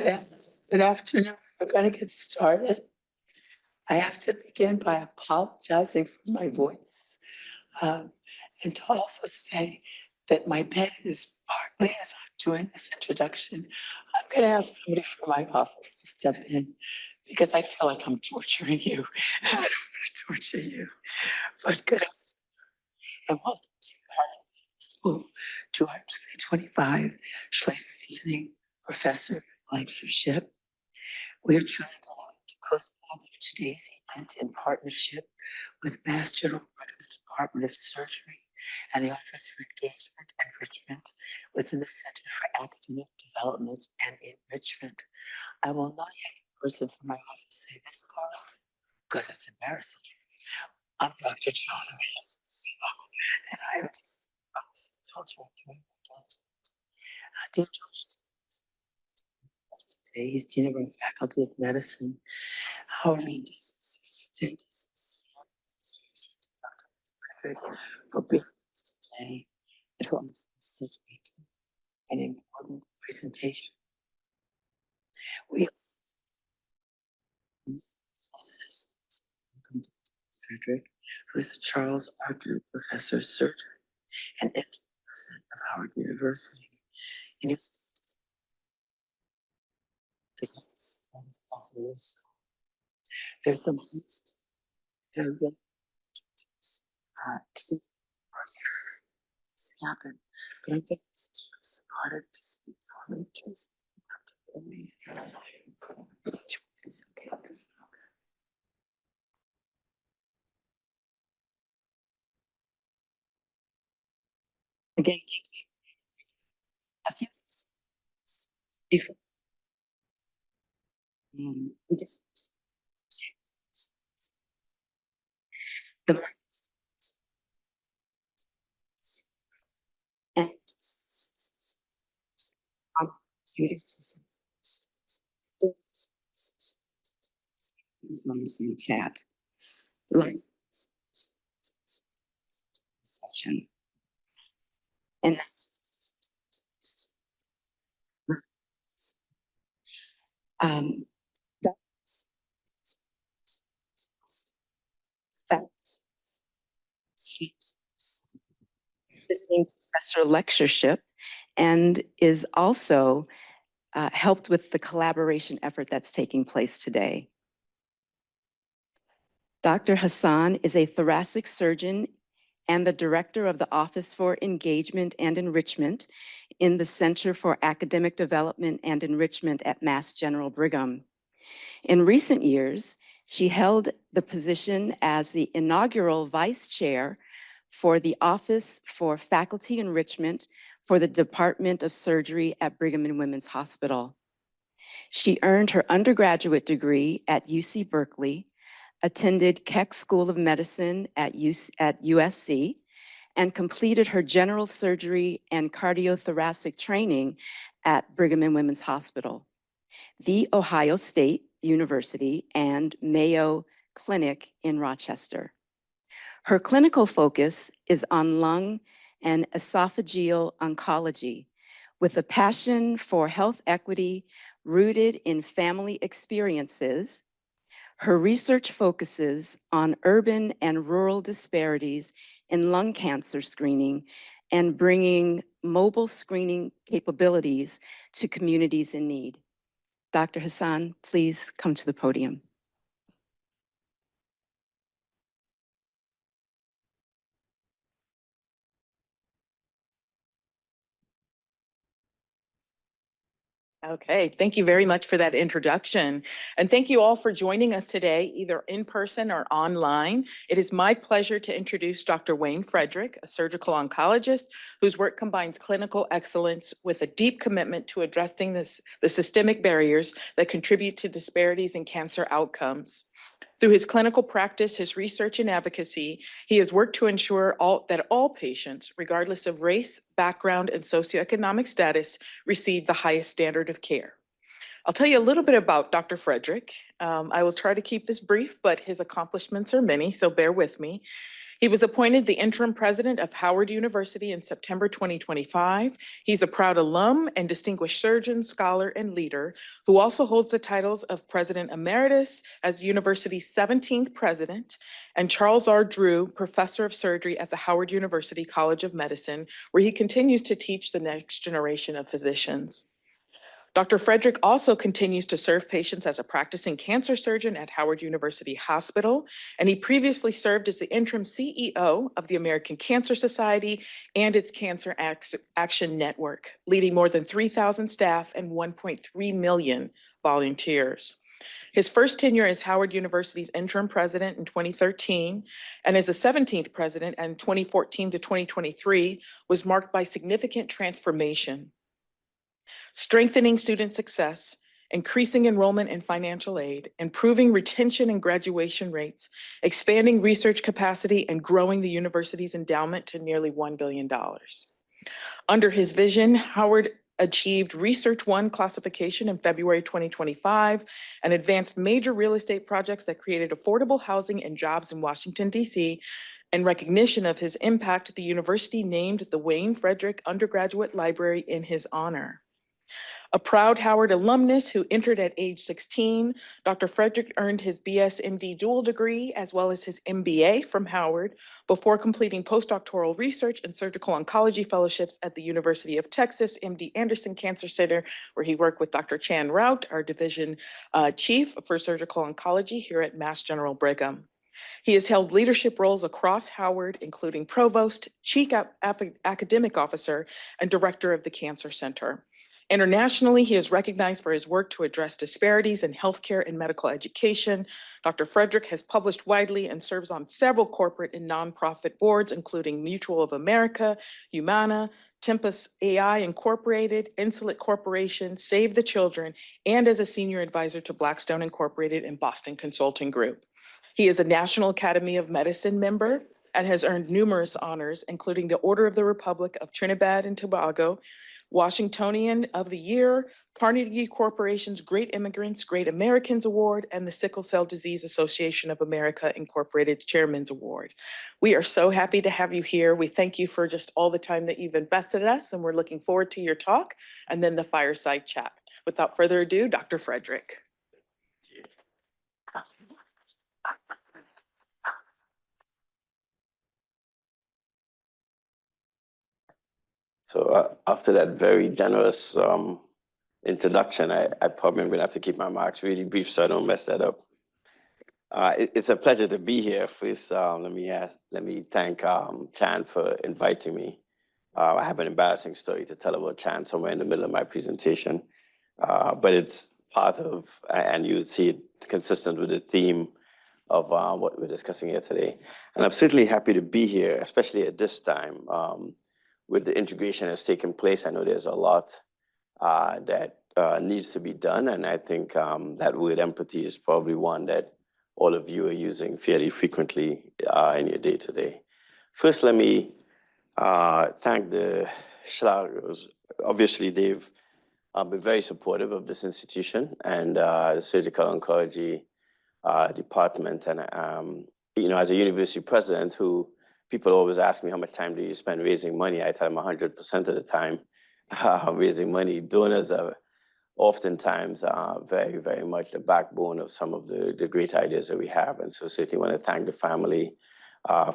Good afternoon. We're going to get started. I have to begin by apologizing for my voice and to also say that my bed is partly as I'm doing this introduction. I'm going to ask somebody from my office to step in because I feel like I'm torturing you. And I don't want to torture you. But good afternoon and welcome to School to our 2025 Schlager Visiting Professor Lectureship. We are truly delighted to co-sponsor today's event in partnership with Mass General Brigham's Department of Surgery and the Office for Engagement and Enrichment within the Center for Academic Development and Enrichment. I will not have a person from my office say this part because it's embarrassing. I'm Dr. John and I am Dean of the Office of Culture and Community Engagement. Dean George today, he's Dean of our Faculty of Medicine. However, he does extend his sincere appreciation to Dr. Frederick for being with us today and for offering such a deep and important presentation. We sessions welcome Dr. Frederick, who is a Charles Archer Professor of Surgery and Interim President of Howard University. In his there's some hints that are really key parts happen, but I think it's just harder to speak for me. Just again, a few things before we just the and I'm curious in chat like session and that's fact visiting professor lectureship and is also helped with the collaboration effort that's taking place today. Dr. Hassan is a thoracic surgeon and the director of the Office for Engagement and Enrichment in the Center for Academic Development and Enrichment at Mass General Brigham. In recent years, she held the position as the inaugural vice chair for the Office for Faculty Enrichment for the Department of Surgery at Brigham and Women's Hospital. She earned her undergraduate degree at UC Berkeley, attended Keck School of Medicine at USC, and completed her general surgery and cardiothoracic training at Brigham and Women's Hospital, The Ohio State University, and Mayo Clinic in Rochester. Her clinical focus is on lung and esophageal oncology, with a passion for health equity rooted in family experiences. Her research focuses on urban and rural disparities in lung cancer screening and bringing mobile screening capabilities to communities in need. Dr. Hassan, please come to the podium. Okay, thank you very much for that introduction. And thank you all for joining us today, either in person or online. It is my pleasure to introduce Dr. Wayne Frederick, a surgical oncologist whose work combines clinical excellence with a deep commitment to addressing the systemic barriers that contribute to disparities in cancer outcomes. Through his clinical practice, his research and advocacy, he has worked to ensure that all patients, regardless of race, background, and socioeconomic status, receive the highest standard of care. I'll tell you a little bit about Dr. Frederick. I will try to keep this brief, but his accomplishments are many, so bear with me. He was appointed the interim president of Howard University in September 2025. He's a proud alum and distinguished surgeon, scholar, and leader who also holds the titles of President Emeritus as the university's 17th president, and Charles R. Drew, Professor of Surgery at the Howard University College of Medicine, where he continues to teach the next generation of physicians. Dr. Frederick also continues to serve patients as a practicing cancer surgeon at Howard University Hospital, and he previously served as the interim CEO of the American Cancer Society and its Cancer Action Network, leading more than 3,000 staff and 1.3 million volunteers. His first tenure as Howard University's interim president in 2013 and as the 17th president in 2014 to 2023 was marked by significant transformation, strengthening student success, increasing enrollment and financial aid, improving retention and graduation rates, expanding research capacity, and growing the university's endowment to nearly $1 billion. Under his vision, Howard achieved Research 1 classification in February 2025 and advanced major real estate projects that created affordable housing and jobs in Washington, D.C. In recognition of his impact, the university named the Wayne Frederick Undergraduate Library in his honor. A proud Howard alumnus who entered at age 16, Dr. Frederick earned his BS-MD dual degree as well as his MBA from Howard before completing postdoctoral research and surgical oncology fellowships at the University of Texas MD Anderson Cancer Center, where he worked with Dr. Chan Rout, our division chief for surgical oncology here at Mass General Brigham. He has held leadership roles across Howard, including provost, chief academic officer, and director of the Cancer Center. Internationally, he is recognized for his work to address disparities in healthcare and medical education. Dr. Frederick has published widely and serves on several corporate and nonprofit boards, including Mutual of America, Humana, Tempus AI Incorporated, Insulet Corporation, Save the Children, and as a senior advisor to Blackstone Incorporated and Boston Consulting Group. He is a National Academy of Medicine member and has earned numerous honors, including the Order of the Republic of Trinidad and Tobago, Washingtonian of the Year, Carnegie Corporation's Great Immigrants, Great Americans Award, and the Sickle Cell Disease Association of America Incorporated Chairman's Award. We are so happy to have you here. We thank you for just all the time that you've invested in us, and we're looking forward to your talk and then the fireside chat. Without further ado, Dr. Frederick. So after that very generous introduction, I probably am going to have to keep my remarks really brief so I don't mess that up. It's a pleasure to be here. First, let me thank Chan for inviting me. I have an embarrassing story to tell about Chan somewhere in the middle of my presentation, but it's part of, and you see it's consistent with the theme of what we're discussing here today. And I'm certainly happy to be here, especially at this time. With the integration that's taken place, I know there's a lot that needs to be done. And I think that word empathy is probably one that all of you are using fairly frequently in your day-to-day. First, let me thank the Schlagers. Obviously, they've been very supportive of this institution and the surgical oncology department. And, you know, as a university president who people always ask me how much time do you spend raising money. I tell them 100% of the time raising money. Donors are oftentimes very, very much the backbone of some of the great ideas that we have. And so certainly want to thank the family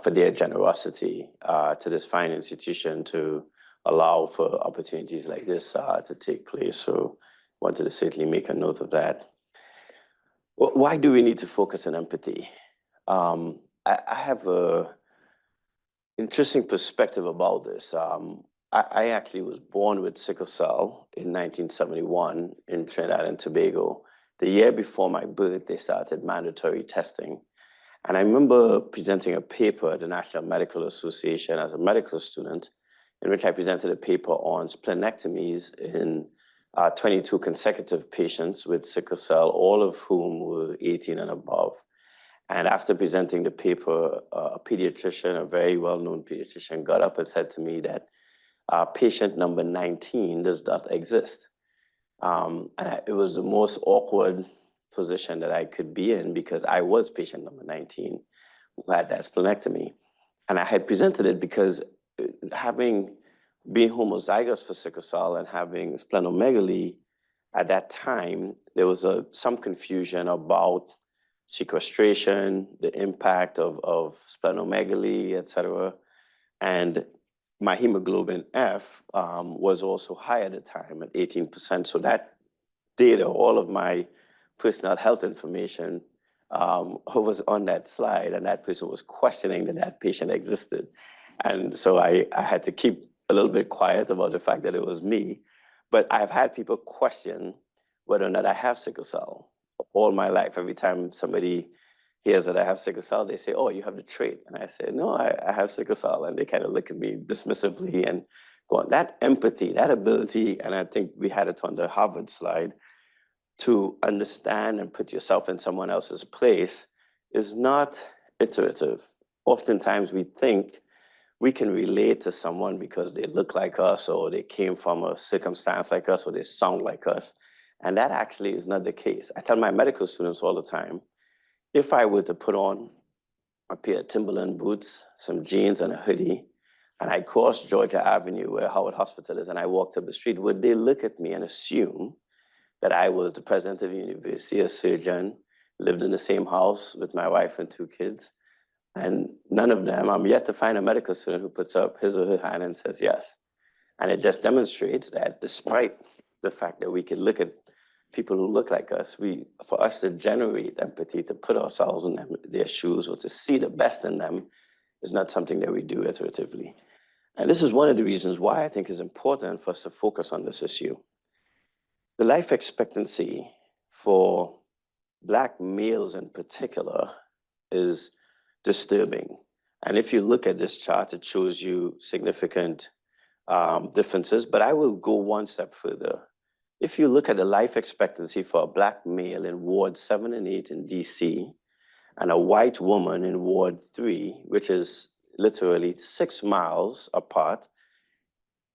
for their generosity to this fine institution to allow for opportunities like this to take place. So wanted to certainly make a note of that. Why do we need to focus on empathy? I have a interesting perspective about this. I actually was born with sickle cell in 1971 in Trinidad and Tobago. The year before my birth, they started mandatory testing. And I remember presenting a paper at the National Medical Association as a medical student, in which I presented a paper on splenectomies in 22 consecutive patients with sickle cell, all of whom were 18 and above. And after presenting the paper, a pediatrician, a very well-known pediatrician, got up and said to me that patient number 19 does not exist. It was the most awkward position that I could be in because I was patient number 19 who had that splenectomy. And I had presented it because having been homozygous for sickle cell and having splenomegaly, at that time, there was some confusion about sequestration, the impact of splenomegaly, et cetera. And my hemoglobin F was also high at the time at 18%. So that data, all of my personal health information was on that slide, and that person was questioning that that patient existed. And so I had to keep a little bit quiet about the fact that it was me. But I've had people question whether or not I have sickle cell all my life. Every time somebody hears that I have sickle cell, they say, "Oh, you have the trait." And I say, "No, I have sickle cell." And they kind of look at me dismissively and go on. That empathy, that ability, and I think we had it on the Harvard slide, to understand and put yourself in someone else's place is not iterative. Oftentimes we think we can relate to someone because they look like us, or they came from a circumstance like us, or they sound like us. And that actually is not the case. I tell my medical students all the time, if I were to put on a pair of Timberland boots, some jeans and a hoodie, and I crossed Georgia Avenue where Howard Hospital is, and I walked up the street, would they look at me and assume that I was the president of the university, a surgeon, lived in the same house with my wife and 2 kids? And none of them, I'm yet to find a medical student who puts up his or her hand and says yes. And it just demonstrates that despite the fact that we can look at people who look like us, for us to generate empathy, to put ourselves in their shoes, or to see the best in them, is not something that we do iteratively. And this is one of the reasons why I think it's important for us to focus on this issue. The life expectancy for Black males in particular is disturbing. And if you look at this chart, it shows you significant differences, but I will go one step further. If you look at the life expectancy for a Black male in Ward 7 and 8 in DC, and a white woman in Ward 3, which is literally 6 miles apart,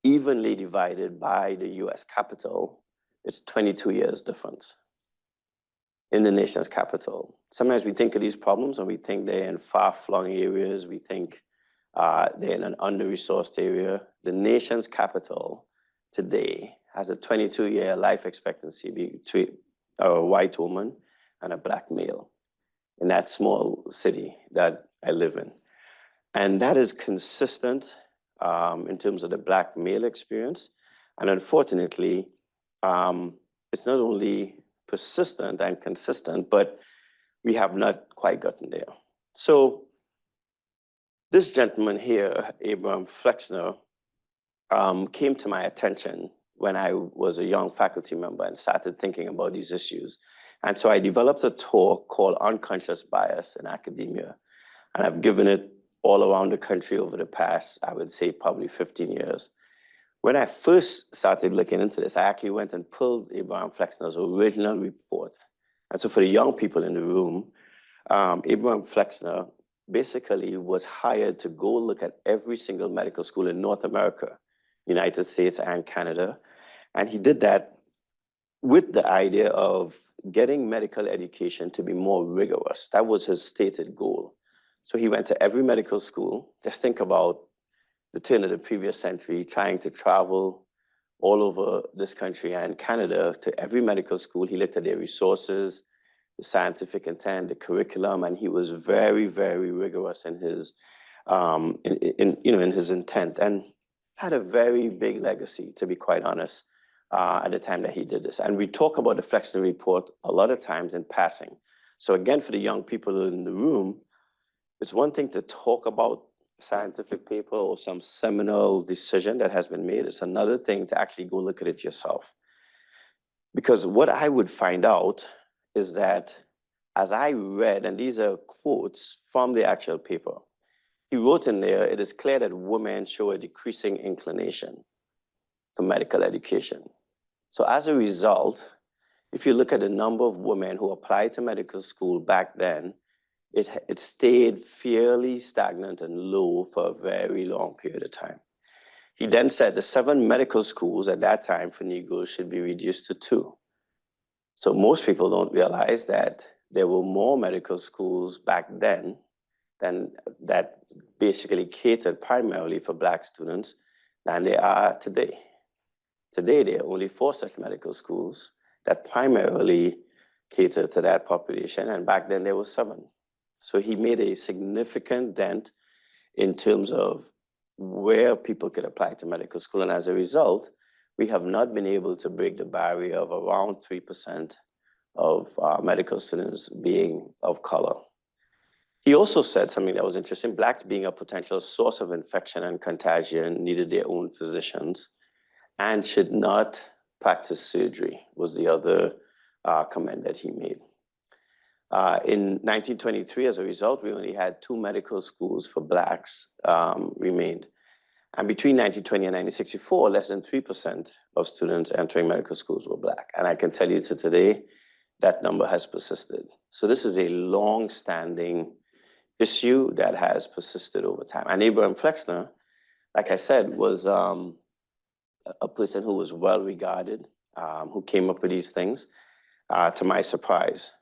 evenly divided by the US Capitol, it's 22 years difference in the nation's capital. Sometimes we think of these problems and we think they're in far-flung areas. We think they're in an under-resourced area. The nation's capital today has a 22-year life expectancy between a white woman and a Black male in that small city that I live in. And that is consistent in terms of the Black male experience. And unfortunately, it's not only persistent and consistent, but we have not quite gotten there. So this gentleman here, Abraham Flexner, came to my attention when I was a young faculty member and started thinking about these issues. And so I developed a talk called Unconscious Bias in Academia. And I've given it all around the country over the past, I would say, probably 15 years. When I first started looking into this, I actually went and pulled Abraham Flexner's original report. And so for the young people in the room, Abraham Flexner basically was hired to go look at every single medical school in North America, United States and Canada. And he did that with the idea of getting medical education to be more rigorous. That was his stated goal. So he went to every medical school. Just think about the turn of the previous century, trying to travel all over this country and Canada to every medical school. He looked at their resources, the scientific intent, the curriculum, and he was very, very rigorous in his, in his intent, and had a very big legacy, to be quite honest, at the time that he did this. And we talk about the Flexner report a lot of times in passing. So again, for the young people in the room, it's one thing to talk about scientific paper or some seminal decision that has been made. It's another thing to actually go look at it yourself. Because what I would find out is that as I read, and these are quotes from the actual paper, he wrote in there, it is clear that women show a decreasing inclination for medical education. So as a result, if you look at the number of women who applied to medical school back then, it stayed fairly stagnant and low for a very long period of time. He then said the 7 medical schools at that time for Negroes should be reduced to 2. So most people don't realize that there were more medical schools back then that basically catered primarily for Black students than they are today. Today, there are only 4 such medical schools that primarily cater to that population, and back then there were 7. So he made a significant dent in terms of where people could apply to medical school, and as a result, we have not been able to break the barrier of around 3% of medical students being of color. He also said something that was interesting: Blacks being a potential source of infection and contagion needed their own physicians and should not practice surgery, was the other comment that he made. In 1923, as a result, we only had 2 medical schools for Blacks remained. And between 1920 and 1964, less than 3% of students entering medical schools were Black. And I can tell you to today, that number has persisted. So this is a long-standing issue that has persisted over time. And Abraham Flexner, like I said, was a person who was well regarded, who came up with these things, to my surprise.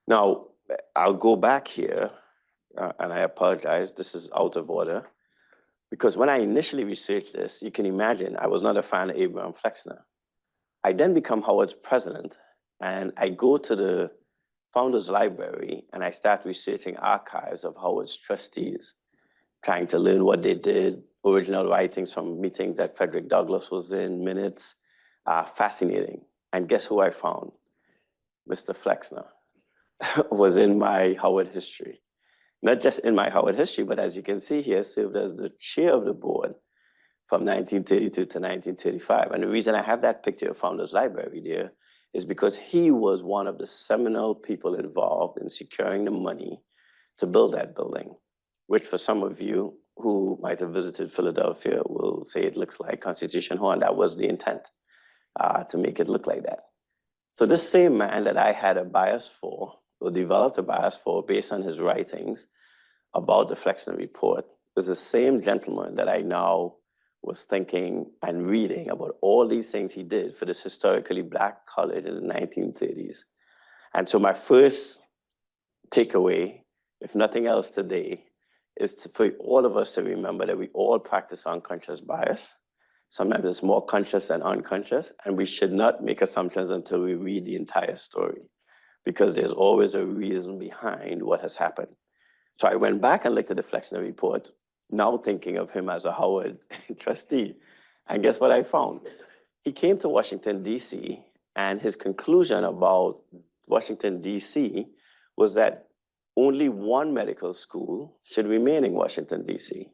Now, I'll go back here, and I apologize, this is out of order, because when I initially researched this, you can imagine I was not a fan of Abraham Flexner. I then become Howard's president, and I go to the Founders Library, and I start researching archives of Howard's trustees, trying to learn what they did, original writings from meetings that Frederick Douglass was in, minutes, fascinating. And guess who I found? Mr. Flexner was in my Howard history. Not just in my Howard history, but as you can see here, served as the chair of the board from 1932 to 1935. And the reason I have that picture of Founders Library there is because he was one of the seminal people involved in securing the money to build that building, which for some of you who might have visited Philadelphia will say it looks like Constitution Hall, and that was the intent, to make it look like that. So this same man that I had a bias for, or developed a bias for based on his writings about the Flexner Report, is the same gentleman that I now was thinking and reading about all these things he did for this historically Black college in the 1930s. And so my first takeaway, if nothing else today, is for all of us to remember that we all practice unconscious bias. Sometimes it's more conscious than unconscious, and we should not make assumptions until we read the entire story, because there's always a reason behind what has happened. So I went back and looked at the Flexner Report, now thinking of him as a Howard trustee. And guess what I found? He came to Washington, D.C., and his conclusion about Washington, D.C. was that only 1 medical school should remain in Washington, D.C.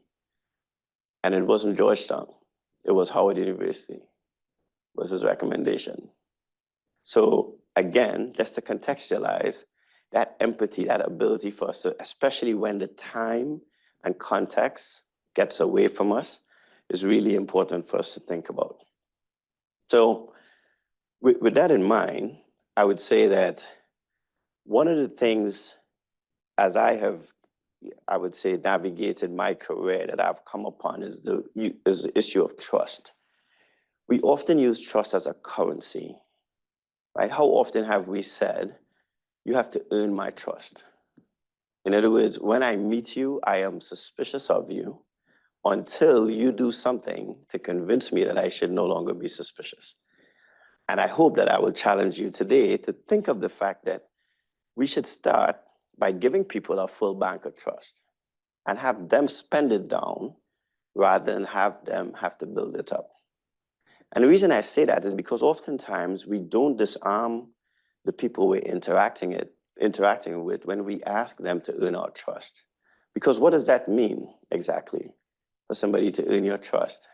And it wasn't Georgetown. It was Howard University, was his recommendation. So again, just to contextualize, that empathy, that ability for us to, especially when the time and context gets away from us, is really important for us to think about. So with that in mind, I would say that one of the things, as I have, I would say, navigated my career, that I've come upon is the issue of trust. We often use trust as a currency, right? How often have we said, you have to earn my trust? In other words, when I meet you, I am suspicious of you until you do something to convince me that I should no longer be suspicious. And I hope that I will challenge you today to think of the fact that we should start by giving people a full bank of trust and have them spend it down rather than have them have to build it up. And the reason I say that is because oftentimes we don't disarm the people we're interacting with when we ask them to earn our trust. Because what does that mean exactly for somebody to earn your trust,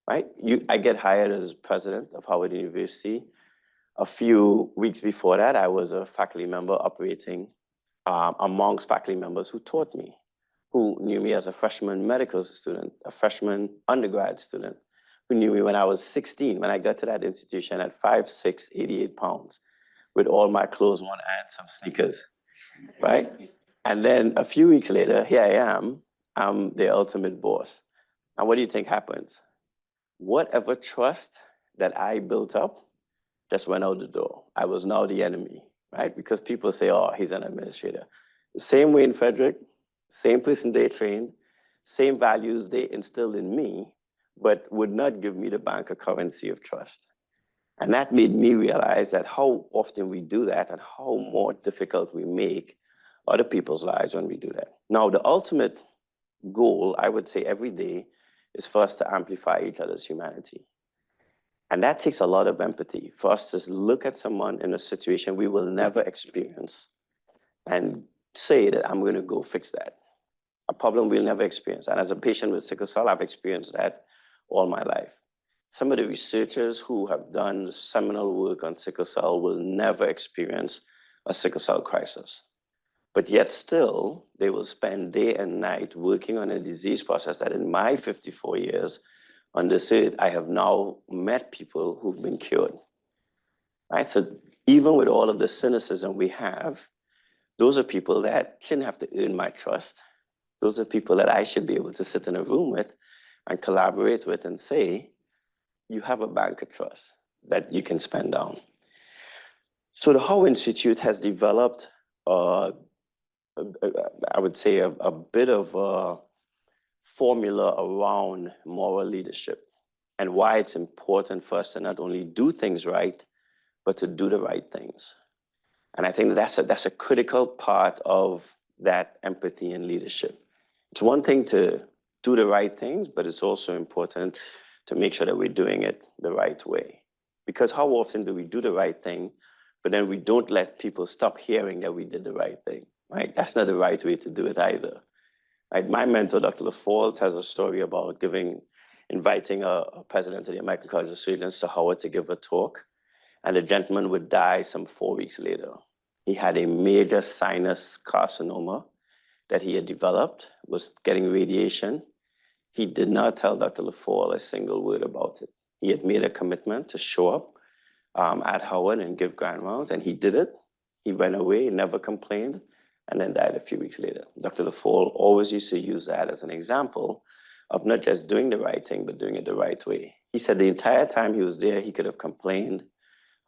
right? I get hired as president of Howard University. A few weeks before that, I was a faculty member operating amongst faculty members who taught me, who knew me as a freshman medical student, a freshman undergrad student, who knew me when I was 16, when I got to that institution at 5'6", 88 pounds, with all my clothes on and some sneakers, right? And then a few weeks later, here I am, I'm the ultimate boss. And what do you think happens? Whatever trust that I built up just went out the door. I was now the enemy, right? Because people say, oh, he's an administrator. The same way in Frederick, Same person they trained, same values they instilled in me, but would not give me the bank a currency of trust. And that made me realize that how often we do that and how more difficult we make other people's lives when we do that. Now, the ultimate goal, I would say every day, is for us to amplify each other's humanity. And that takes a lot of empathy for us to look at someone in a situation we will never experience and say that I'm going to go fix that. A problem we'll never experience. And as a patient with sickle cell, I've experienced that all my life. Some of the researchers who have done seminal work on sickle cell will never experience a sickle cell crisis. But yet still, they will spend day and night working on a disease process that in my 54 years on this earth, I have now met people who've been cured. Right? So even with all of the cynicism we have, those are people that shouldn't have to earn my trust. Those are people that I should be able to sit in a room with and collaborate with and say, you have a bank of trust that you can spend down. So the How Institute has developed, I would say, a bit of a formula around moral leadership and why it's important for us to not only do things right, but to do the right things. And I think that's a critical part of that empathy and leadership. It's one thing to do the right things, but it's also important to make sure that we're doing it the right way. Because how often do we do the right thing, but then we don't let people stop hearing that we did the right thing, right? That's not the right way to do it either. Right? My mentor, Dr. LaFault, tells a story about inviting a president of the American College of Surgeons to Howard to give a talk, and the gentleman would die some 4 weeks later. He had a major sinus carcinoma that he had developed, was getting radiation. He did not tell Dr. LaFault a single word about it. He had made a commitment to show up at Howard and give grand rounds, and he did it. He went away, never complained, and then died a few weeks later. Dr. LaFault always used to use that as an example of not just doing the right thing, but doing it the right way. He said the entire time he was there, he could have complained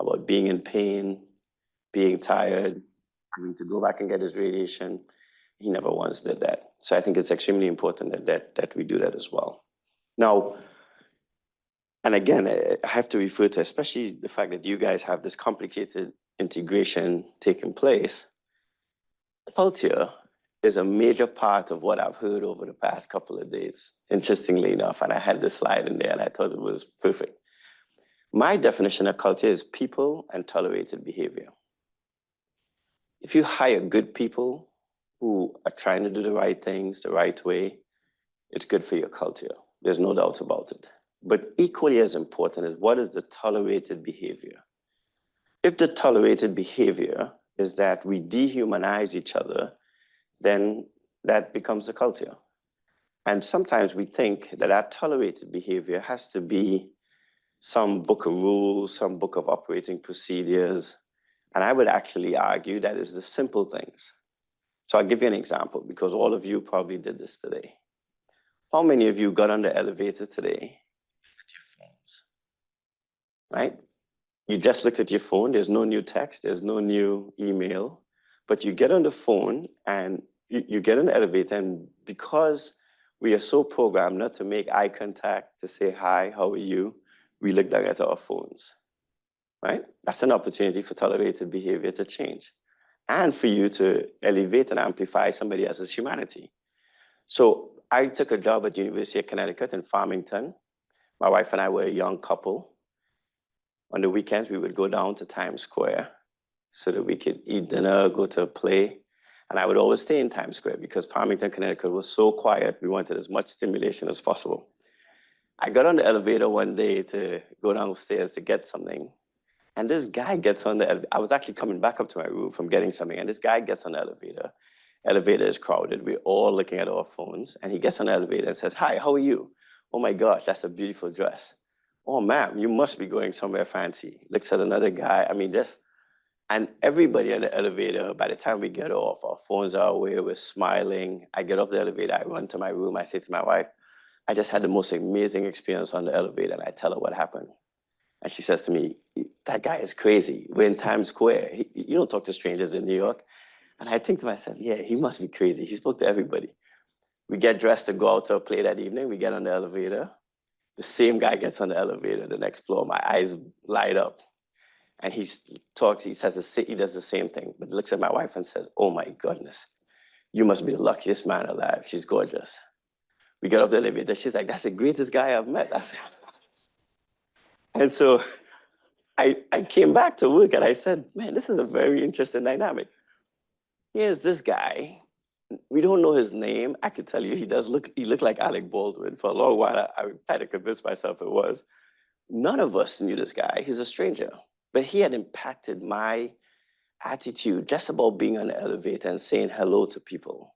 about being in pain, being tired, having to go back and get his radiation. He never once did that. So I think it's extremely important that we do that as well. Now, and again, I have to refer to especially the fact that you guys have this complicated integration taking place. Culture is a major part of what I've heard over the past couple of days, interestingly enough. And I had this slide in there and I thought it was perfect. My definition of culture is people and tolerated behavior. If you hire good people who are trying to do the right things the right way, it's good for your culture. There's no doubt about it. But equally as important is what is the tolerated behavior? If the tolerated behavior is that we dehumanize each other, then that becomes a culture. And sometimes we think that that tolerated behavior has to be some book of rules, some book of operating procedures. And I would actually argue that it's the simple things. So I'll give you an example because all of you probably did this today. How many of you got on the elevator today at your phones, right? You just looked at your phone, there's no new text, there's no new email, but you get on the phone and you get in the elevator, and because we are so programmed not to make eye contact, to say, hi, how are you? We look down at our phones, right? That's an opportunity for tolerated behavior to change and for you to elevate and amplify somebody else's humanity. So I took a job at the University of Connecticut in Farmington. My wife and I were a young couple. On the weekends, we would go down to Times Square so that we could eat dinner, go to a play. And I would always stay in Times Square because Farmington, Connecticut was so quiet. We wanted as much stimulation as possible. I got on the elevator one day to go downstairs to get something. And this guy gets on the elevator. I was actually coming back up to my room from getting something. And this guy gets on the elevator. Elevator is crowded. We're all looking at our phones. And he gets on the elevator and says, hi, how are you? Oh my gosh, that's a beautiful dress. Oh, ma'am, you must be going somewhere fancy. Looks at another guy. I mean, and everybody in the elevator, by the time we get off, our phones are away, we're smiling. I get off the elevator, I run to my room, I say to my wife, I just had the most amazing experience on the elevator, and I tell her what happened. And she says to me, that guy is crazy. We're in Times Square. You don't talk to strangers in New York. And I think to myself, yeah, he must be crazy. He spoke to everybody. We get dressed to go out to a play that evening. We get on the elevator. The same guy gets on the elevator, the next floor. My eyes light up. And he talks, he says, he does the same thing, but looks at my wife and says, oh my goodness, you must be the luckiest man alive. She's gorgeous. We get off the elevator. She's like, that's the greatest guy I've met. And so I came back to work and I said, man, this is a very interesting dynamic. Here's this guy. We don't know his name. I could tell you he looked like Alec Baldwin. For a long while, I tried to convince myself it was. None of us knew this guy. He's a stranger. But he had impacted my attitude just about being on the elevator and saying hello to people,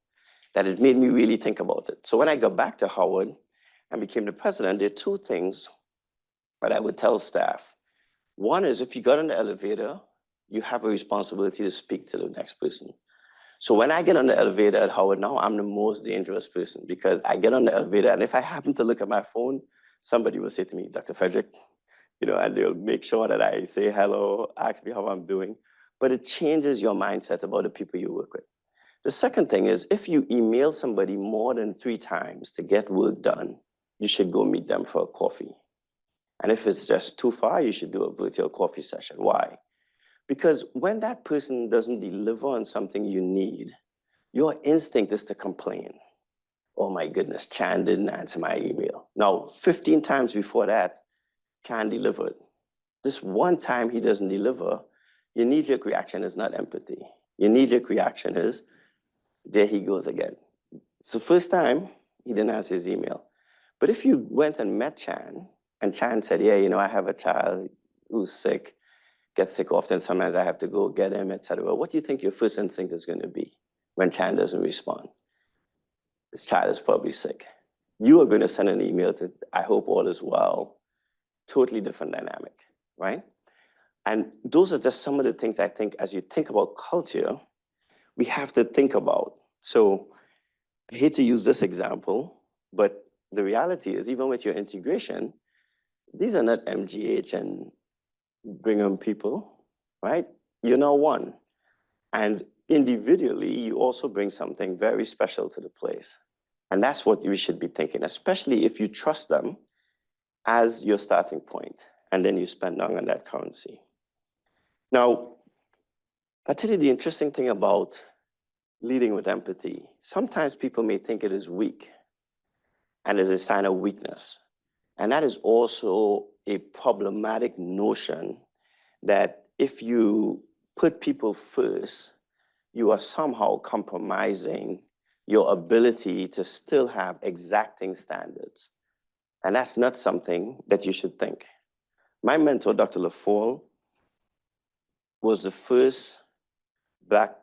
that it made me really think about it. So when I got back to Howard and became the president, there are two things that I would tell staff. One is if you got on the elevator, you have a responsibility to speak to the next person. So when I get on the elevator at Howard now, I'm the most dangerous person because I get on the elevator and if I happen to look at my phone, somebody will say to me, Dr. Frederick, and they'll make sure that I say hello, ask me how I'm doing. But it changes your mindset about the people you work with. The second thing is if you email somebody more than 3 times to get work done, you should go meet them for a coffee. And if it's just too far, you should do a virtual coffee session. Why? Because when that person doesn't deliver on something you need, your instinct is to complain. Oh my goodness, Chan didn't answer my email. Now, 15 times before that, Chan delivered. This one time he doesn't deliver, your knee-jerk reaction is not empathy. Your knee-jerk reaction is, there he goes again. So first time, he didn't answer his email. But if you went and met Chan, and Chan said, yeah, I have a child who's sick, gets sick often, sometimes I have to go get him, etc. What do you think your first instinct is going to be when Chan doesn't respond? This child is probably sick. You are going to send an email to, I hope all is well. Totally different dynamic, right? And those are just some of the things I think as you think about culture, we have to think about. So I hate to use this example, but the reality is even with your integration, these are not MGH and Brigham people, right? You're now one. And individually, you also bring something very special to the place. And that's what we should be thinking, especially if you trust them as your starting point, and then you spend on that currency. Now, I'll tell you the interesting thing about leading with empathy. Sometimes people may think it is weak and is a sign of weakness. And that is also a problematic notion that if you put people first, you are somehow compromising your ability to still have exacting standards. And that's not something that you should think. My mentor, Dr. LaFolle, was the first Black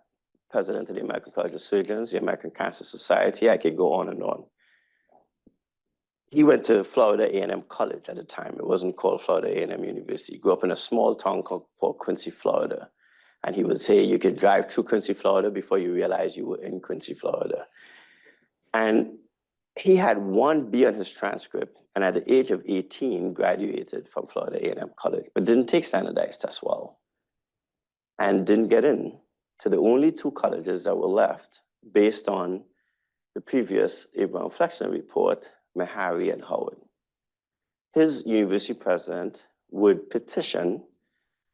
president of the American College of Surgeons, the American Cancer Society. I could go on and on. He went to Florida A&M College at the time. It wasn't called Florida A&M University. He grew up in a small town called Quincy, Florida. And he would say you could drive through Quincy, Florida before you realize you were in Quincy, Florida. And he had 1B on his transcript, and at the age of 18, graduated from Florida A&M College, but didn't take standardized tests well, and didn't get in to the only 2 colleges that were left based on the previous Abraham Flexner report, Meharry and Howard. His university president would petition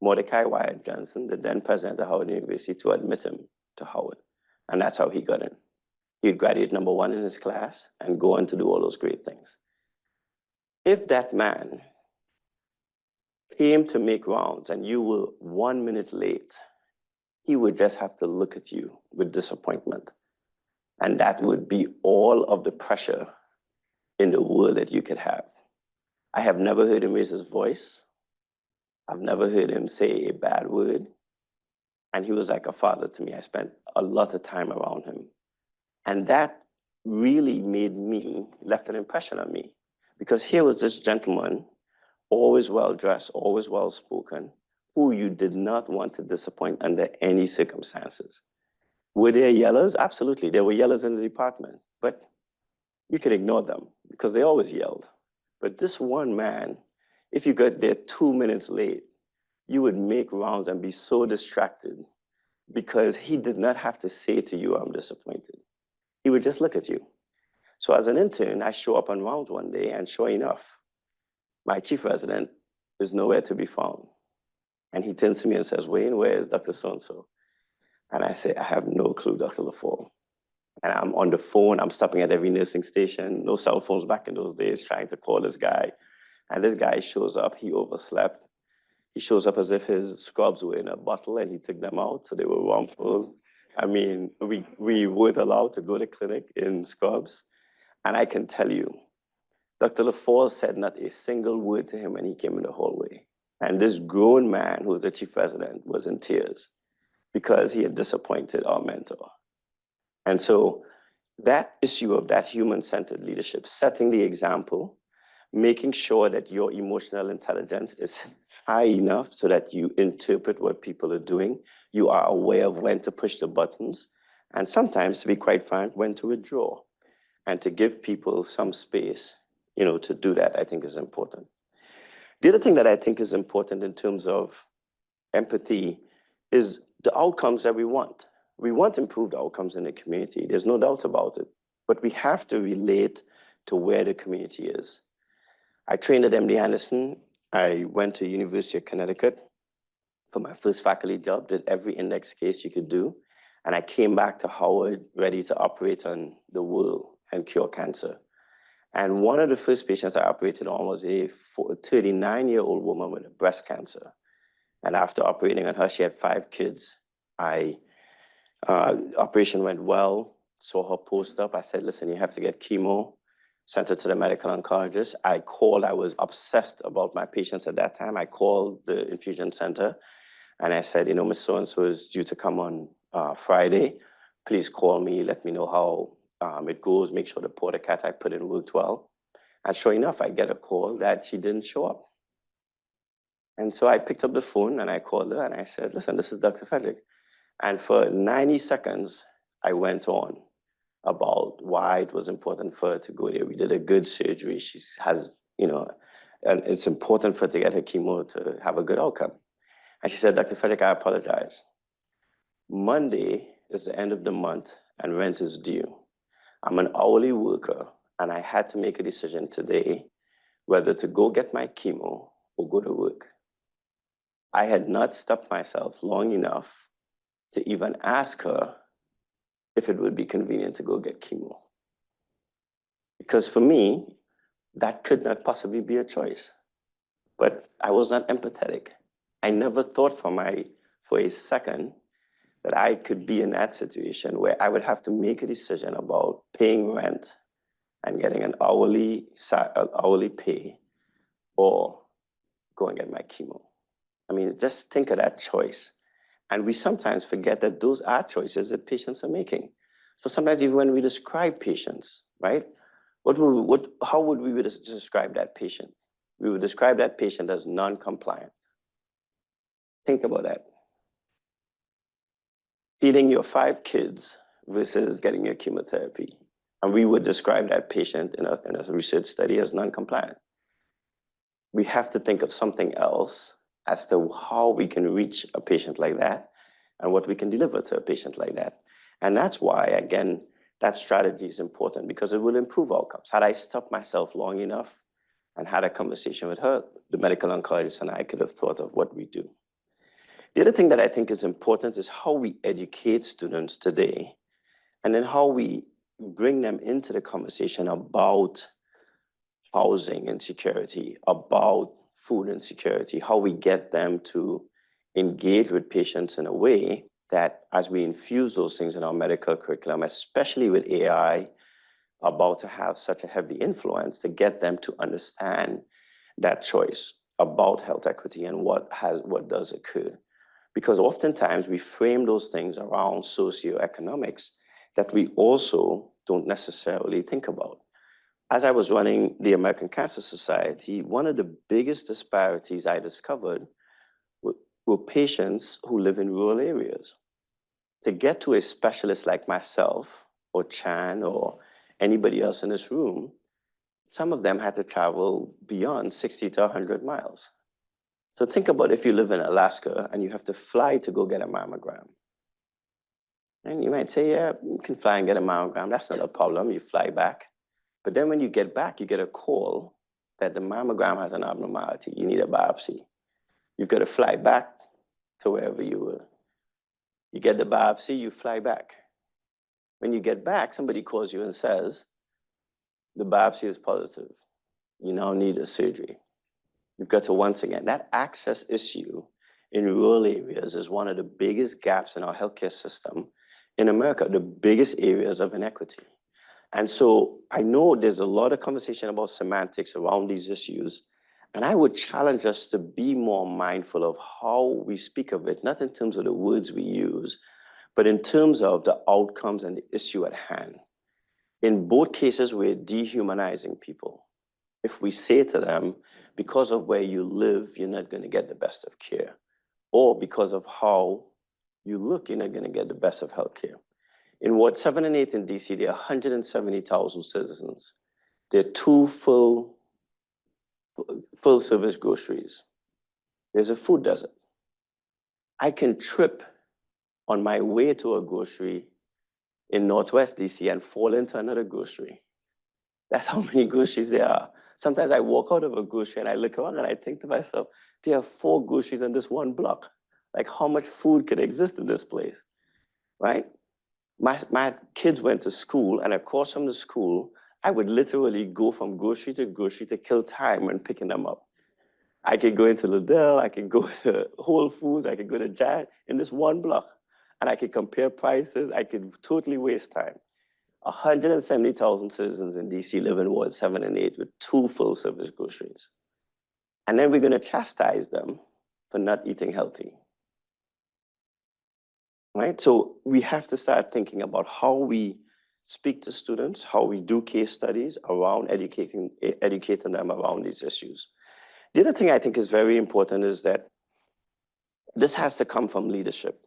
Mordecai Wyatt Johnson, the then president of Howard University, to admit him to Howard, and that's how he got in. He'd graduate number 1 in his class and go on to do all those great things. If that man came to make rounds and you were 1 minute late, he would just have to look at you with disappointment. And that would be all of the pressure in the world that you could have. I have never heard him raise his voice. I've never heard him say a bad word. And he was like a father to me. I spent a lot of time around him. And that really left an impression on me, because here was this gentleman, always well-dressed, always well-spoken, who you did not want to disappoint under any circumstances. Were there yellers? Absolutely, there were yellers in the department, but you could ignore them because they always yelled. But this one man, if you got there 2 minutes late, you would make rounds and be so distracted because he did not have to say to you, I'm disappointed. He would just look at you. So as an intern, I show up on rounds one day, and sure enough, my chief resident is nowhere to be found. And he turns to me and says, Wayne, where is Dr. So-and-so? And I say, I have no clue, Dr. LaFour. And I'm on the phone, I'm stopping at every nursing station, no cell phones back in those days, trying to call this guy. And this guy shows up, he overslept. He shows up as if his scrubs were in a bottle and he took them out, so they were rumpled. I mean, we weren't allowed to go to clinic in scrubs. And I can tell you, Dr. LaFour said not a single word to him when he came in the hallway. And this grown man, who was the chief resident, was in tears because he had disappointed our mentor. And so that issue of that human-centered leadership, setting the example, making sure that your emotional intelligence is high enough so that you interpret what people are doing, you are aware of when to push the buttons, and sometimes, to be quite frank, when to withdraw, and to give people some space, to do that, I think is important. The other thing that I think is important in terms of empathy is the outcomes that we want. We want improved outcomes in the community. There's no doubt about it. But we have to relate to where the community is. I trained at MD Anderson. I went to University of Connecticut for my first faculty job, did every index case you could do. And I came back to Howard ready to operate on the world and cure cancer. And one of the first patients I operated on was a 39-year-old woman with breast cancer. And after operating on her, she had 5 kids. Operation went well, saw her post-op. I said, listen, you have to get chemo. Sent her to the medical oncologist. I was obsessed about my patients at that time. I called the infusion center and I said, Miss So-and-so is due to come on Friday. Please call me, let me know how it goes, make sure the portacat I put in worked well. And sure enough, I get a call that she didn't show up. And so I picked up the phone and I called her and I said, listen, this is Dr. Frederick. And for 90 seconds, I went on about why it was important for her to go there. We did a good surgery. She has, and it's important for her to get her chemo to have a good outcome. And she said, Dr. Frederick, I apologize. Monday is the end of the month and rent is due. I'm an hourly worker and I had to make a decision today whether to go get my chemo or go to work. I had not stopped myself long enough to even ask her if it would be convenient to go get chemo. Because for me, that could not possibly be a choice. But I was not empathetic. I never thought for a second that I could be in that situation where I would have to make a decision about paying rent and getting an hourly pay or going get my chemo. I mean, just think of that choice. And we sometimes forget that those are choices that patients are making. So sometimes even when we describe patients, right? How would we describe that patient? We would describe that patient as non-compliant. Think about that. Feeding your 5 kids versus getting your chemotherapy. And we would describe that patient in a research study as non-compliant. We have to think of something else as to how we can reach a patient like that and what we can deliver to a patient like that. And that's why, again, that strategy is important because it will improve outcomes. Had I stopped myself long enough and had a conversation with her, the medical oncologist and I could have thought of what we do. The other thing that I think is important is how we educate students today and then how we bring them into the conversation about housing insecurity, about food insecurity, how we get them to engage with patients in a way that as we infuse those things in our medical curriculum, especially with AI about to have such a heavy influence, to get them to understand that choice about health equity and what does occur. Because oftentimes we frame those things around socioeconomics that we also don't necessarily think about. As I was running the American Cancer Society, one of the biggest disparities I discovered were patients who live in rural areas. To get to a specialist like myself or Chan or anybody else in this room, some of them had to travel beyond 60 to 100 miles. So think about if you live in Alaska and you have to fly to go get a mammogram. And you might say, yeah, you can fly and get a mammogram. That's not a problem. You fly back. But then when you get back, you get a call that the mammogram has an abnormality. You need a biopsy. You've got to fly back to wherever you were. You get the biopsy, you fly back. When you get back, somebody calls you and says, the biopsy is positive. You now need a surgery. You've got to, once again, that access issue in rural areas is one of the biggest gaps in our healthcare system in America, the biggest areas of inequity. And so I know there's a lot of conversation about semantics around these issues, and I would challenge us to be more mindful of how we speak of it, not in terms of the words we use, but in terms of the outcomes and the issue at hand. In both cases, we're dehumanizing people. If we say to them, because of where you live, you're not going to get the best of care, or because of how you look, you're not going to get the best of healthcare. In Ward 7 and 8 in DC, there are 170,000 citizens. There are 2 full service groceries. There's a food desert. I can trip on my way to a grocery in Northwest DC and fall into another grocery. That's how many groceries there are. Sometimes I walk out of a grocery and I look around and I think to myself, there are 4 groceries in this one block. Like, how much food could exist in this place, right? My kids went to school, and across from the school, I would literally go from grocery to kill time when picking them up. I could go into Liddell, I could go to Whole Foods, I could go to Giant in this one block, and I could compare prices. I could totally waste time. 170,000 citizens in DC live in Ward 7 and 8 with 2 full service groceries. And then we're going to chastise them for not eating healthy. Right? So we have to start thinking about how we speak to students, how we do case studies around educating them around these issues. The other thing I think is very important is that this has to come from leadership.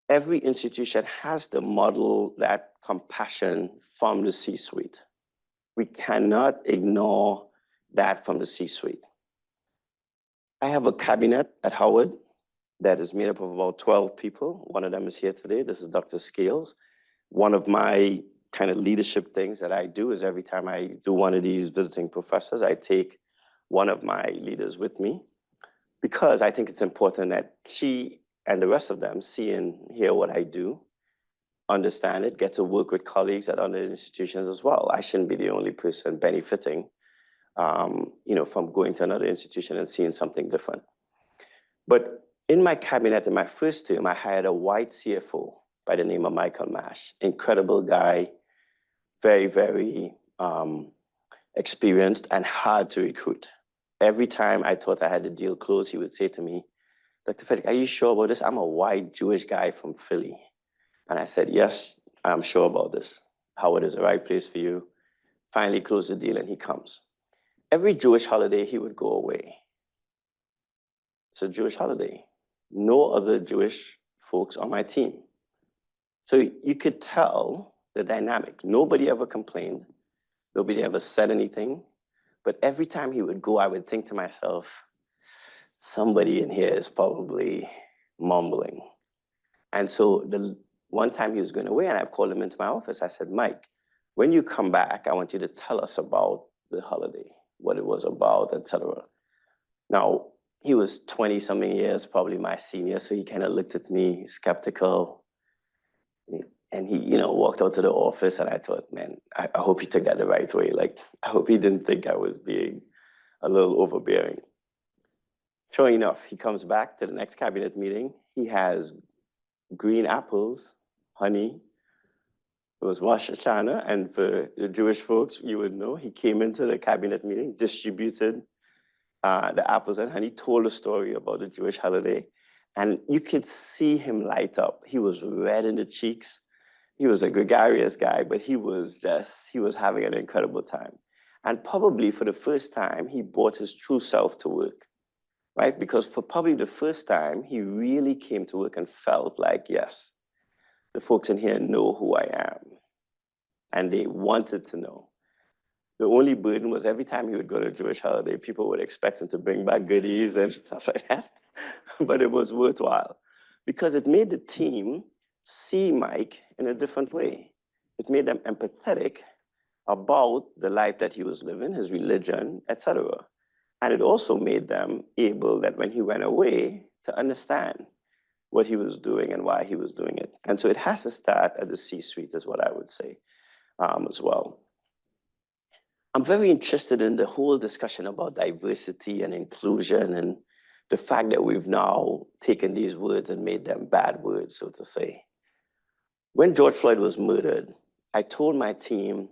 Every institution has to model that compassion from the C-suite. We cannot ignore that from the C-suite. I have a cabinet at Howard that is made up of about 12 people. One of them is here today. This is Dr. Scales. One of my kind of leadership things that I do is every time I do one of these visiting professors, I take one of my leaders with me, because I think it's important that she and the rest of them see and hear what I do, understand it, get to work with colleagues at other institutions as well. I shouldn't be the only person benefiting from going to another institution and seeing something different. But in my cabinet, in my first term, I hired a white CFO by the name of Michael Mash. Incredible guy, very, very experienced and hard to recruit. Every time I thought I had the deal closed, he would say to me, Dr. Frederick, are you sure about this? I'm a white Jewish guy from Philly. And I said, yes, I'm sure about this. Howard is the right place for you. Finally close the deal, and he comes. Every Jewish holiday, he would go away. It's a Jewish holiday. No other Jewish folks on my team. So you could tell the dynamic. Nobody ever complained. Nobody ever said anything. But every time he would go, I would think to myself, somebody in here is probably mumbling. And so the one time he was going away, and I called him into my office. I said, Mike, when you come back, I want you to tell us about the holiday, what it was about, etc. Now, he was 20-something years, probably my senior, so he kind of looked at me skeptical. And he, walked out to the office, and I thought, man, I hope he took that the right way. Like, I hope he didn't think I was being a little overbearing. Sure enough, he comes back to the next cabinet meeting. He has green apples, honey. It was Rosh Hashanah, and for the Jewish folks, you would know, he came into the cabinet meeting, distributed the apples and honey, told a story about the Jewish holiday, and you could see him light up. He was red in the cheeks. He was a gregarious guy, but he was having an incredible time. And probably for the first time, he brought his true self to work, right? Because for probably the first time, he really came to work and felt like, yes, the folks in here know who I am. And they wanted to know. The only burden was every time he would go to a Jewish holiday, people would expect him to bring back goodies and stuff like that. But it was worthwhile because it made the team see Mike in a different way. It made them empathetic about the life that he was living, his religion, etc. And it also made them able that when he went away to understand what he was doing and why he was doing it. And so it has to start at the C-suite is what I would say as well. I'm very interested in the whole discussion about diversity and inclusion and the fact that we've now taken these words and made them bad words, so to say. When George Floyd was murdered, I told my team,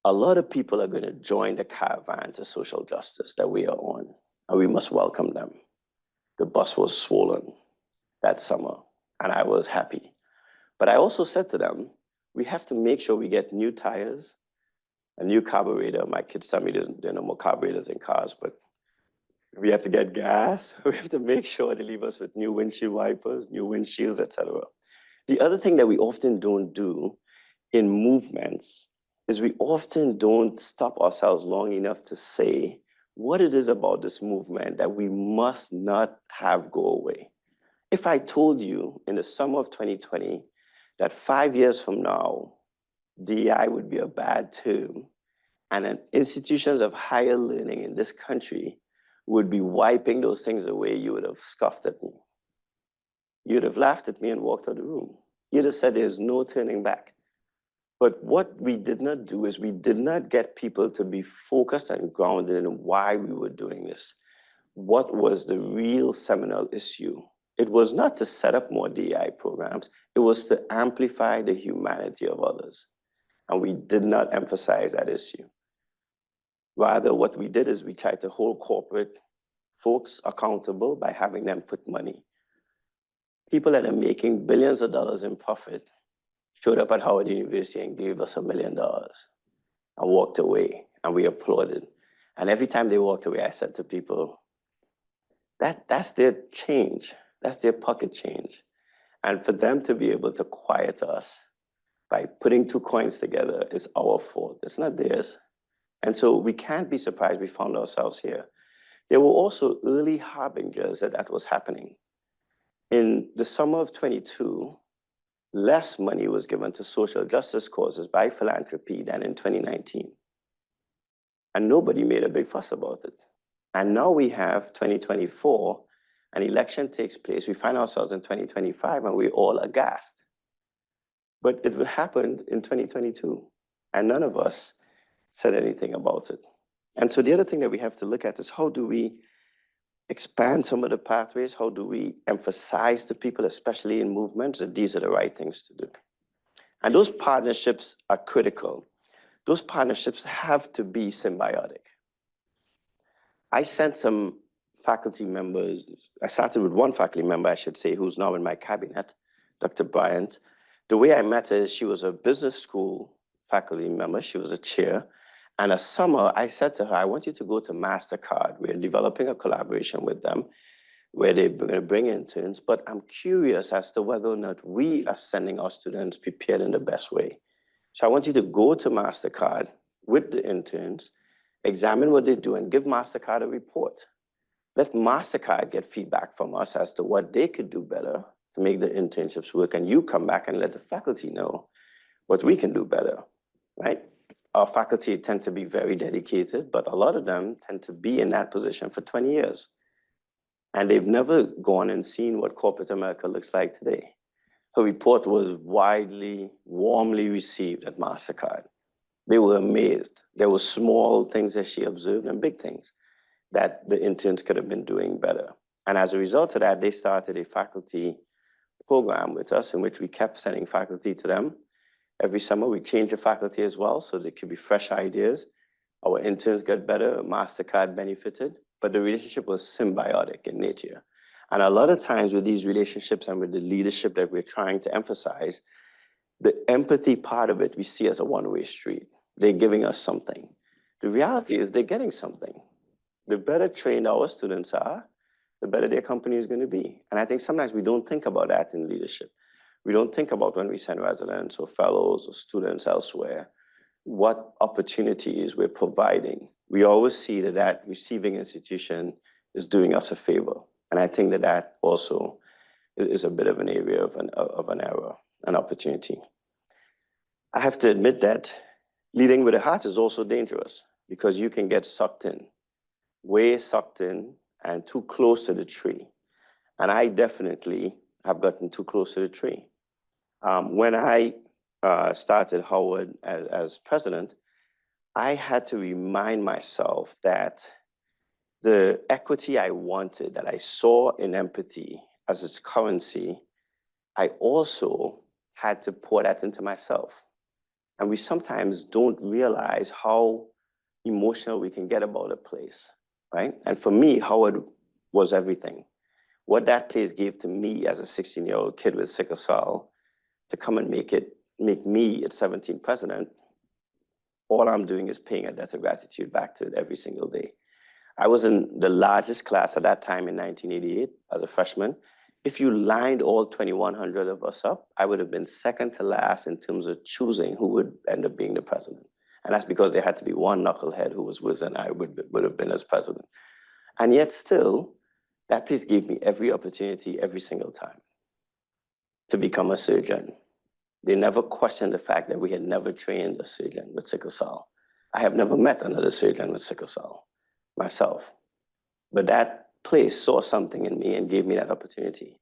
a lot of people are going to join the caravan to social justice that we are on, and we must welcome them. The bus was swollen that summer, and I was happy. But I also said to them, we have to make sure we get new tires, a new carburetor. My kids tell me there are no more carburetors in cars, but we have to get gas. We have to make sure they leave us with new windshield wipers, new windshields, etc. The other thing that we often don't do in movements is we often don't stop ourselves long enough to say what it is about this movement that we must not have go away. If I told you in the summer of 2020 that 5 years from now, DEI would be a bad term, and institutions of higher learning in this country would be wiping those things away, you would have scoffed at me. You'd have laughed at me and walked out of the room. You'd have said there's no turning back. But what we did not do is we did not get people to be focused and grounded in why we were doing this. What was the real seminal issue? It was not to set up more DEI programs. It was to amplify the humanity of others. And we did not emphasize that issue. Rather, what we did is we tried to hold corporate folks accountable by having them put money. People that are making billions of dollars in profit showed up at Howard University and gave us $1 million and walked away, and we applauded. And every time they walked away, I said to people, that's their change. That's their pocket change. And for them to be able to quiet us by putting 2 coins together is our fault. It's not theirs. And so we can't be surprised we found ourselves here. There were also early harbingers that was happening. In the summer of 22, less money was given to social justice causes by philanthropy than in 2019. And nobody made a big fuss about it. And now we have 2024, an election takes place, we find ourselves in 2025 and we're all aghast. But it happened in 2022 and none of us said anything about it. And so the other thing that we have to look at is how do we expand some of the pathways? How do we emphasize to people, especially in movements, that these are the right things to do? And those partnerships are critical. Those partnerships have to be symbiotic. I sent some faculty members, I started with one faculty member, I should say, who's now in my cabinet, Dr. Bryant. The way I met her is she was a business school faculty member, she was a chair. And a summer, I said to her, I want you to go to MasterCard. We're developing a collaboration with them where they're going to bring interns, but I'm curious as to whether or not we are sending our students prepared in the best way. So I want you to go to MasterCard with the interns, examine what they do and give MasterCard a report. Let MasterCard get feedback from us as to what they could do better to make the internships work. And you come back and let the faculty know what we can do better, right? Our faculty tend to be very dedicated, but a lot of them tend to be in that position for 20 years. And they've never gone and seen what corporate America looks like today. Her report was widely, warmly received at MasterCard. They were amazed. There were small things that she observed and big things that the interns could have been doing better. And as a result of that, they started a faculty program with us in which we kept sending faculty to them. Every summer, we changed the faculty as well, so there could be fresh ideas. Our interns got better, MasterCard benefited, but the relationship was symbiotic in nature. And a lot of times with these relationships and with the leadership that we're trying to emphasize, the empathy part of it we see as a one-way street. They're giving us something. The reality is they're getting something. The better trained our students are, the better their company is going to be. And I think sometimes we don't think about that in leadership. We don't think about when we send residents or fellows or students elsewhere, what opportunities we're providing. We always see that that receiving institution is doing us a favor. And I think that that also is a bit of an area of an error, an opportunity. I have to admit that leading with a heart is also dangerous because you can get sucked in, way sucked in and too close to the tree. And I definitely have gotten too close to the tree. When I started Howard as president, I had to remind myself that the equity I wanted, that I saw in empathy as its currency, I also had to pour that into myself. And we sometimes don't realize how emotional we can get about a place, right? And for me, Howard was everything. What that place gave to me as a 16-year-old kid with sickle cell to come and make me at 17 president, all I'm doing is paying a debt of gratitude back to it every single day. I was in the largest class at that time in 1988 as a freshman. If you lined all 2,100 of us up, I would have been second to last in terms of choosing who would end up being the president. And that's because there had to be one knucklehead who was worse than I would have been as president. And yet still, that place gave me every opportunity every single time to become a surgeon. They never questioned the fact that we had never trained a surgeon with sickle cell. I have never met another surgeon with sickle cell myself. But that place saw something in me and gave me that opportunity.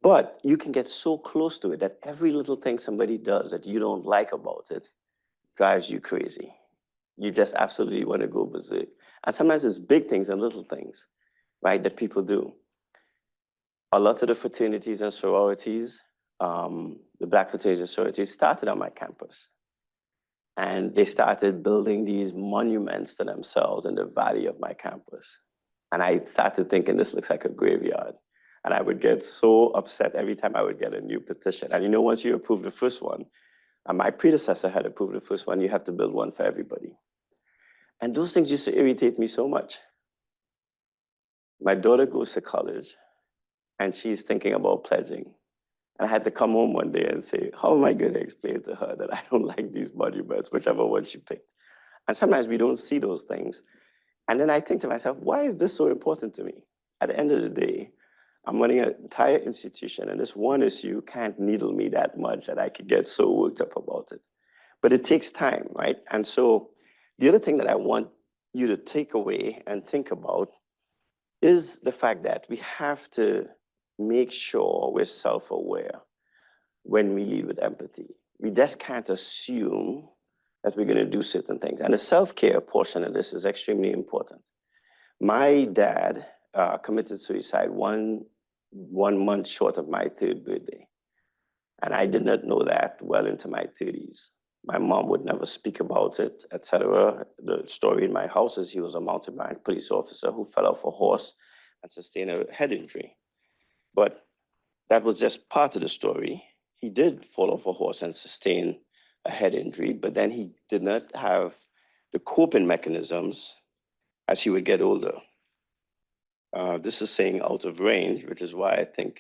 But you can get so close to it that every little thing somebody does that you don't like about it drives you crazy. You just absolutely want to go berserk. And sometimes it's big things and little things, right, that people do. A lot of the fraternities and sororities, the Black fraternities and sororities started on my campus. And they started building these monuments to themselves in the valley of my campus. And I started thinking, this looks like a graveyard. And I would get so upset every time I would get a new petition. And you know, once you approve the first one, and my predecessor had approved the first one, you have to build one for everybody. And those things used to irritate me so much. My daughter goes to college, and she's thinking about pledging. And I had to come home one day and say, how am I going to explain to her that I don't like these monuments, whichever one she picked? And sometimes we don't see those things. And then I think to myself, why is this so important to me? At the end of the day, I'm running an entire institution, and this one issue can't needle me that much that I could get so worked up about it. But it takes time, right? And so the other thing that I want you to take away and think about is the fact that we have to make sure we're self-aware when we lead with empathy. We just can't assume that we're going to do certain things. And the self-care portion of this is extremely important. My dad committed suicide one month short of my 3rd birthday. And I did not know that well into my 30s. My mom would never speak about it, etc. The story in my house is he was a mounted branch police officer who fell off a horse and sustained a head injury. But that was just part of the story. He did fall off a horse and sustain a head injury, but then he did not have the coping mechanisms as he would get older. This is saying out of range, which is why I think,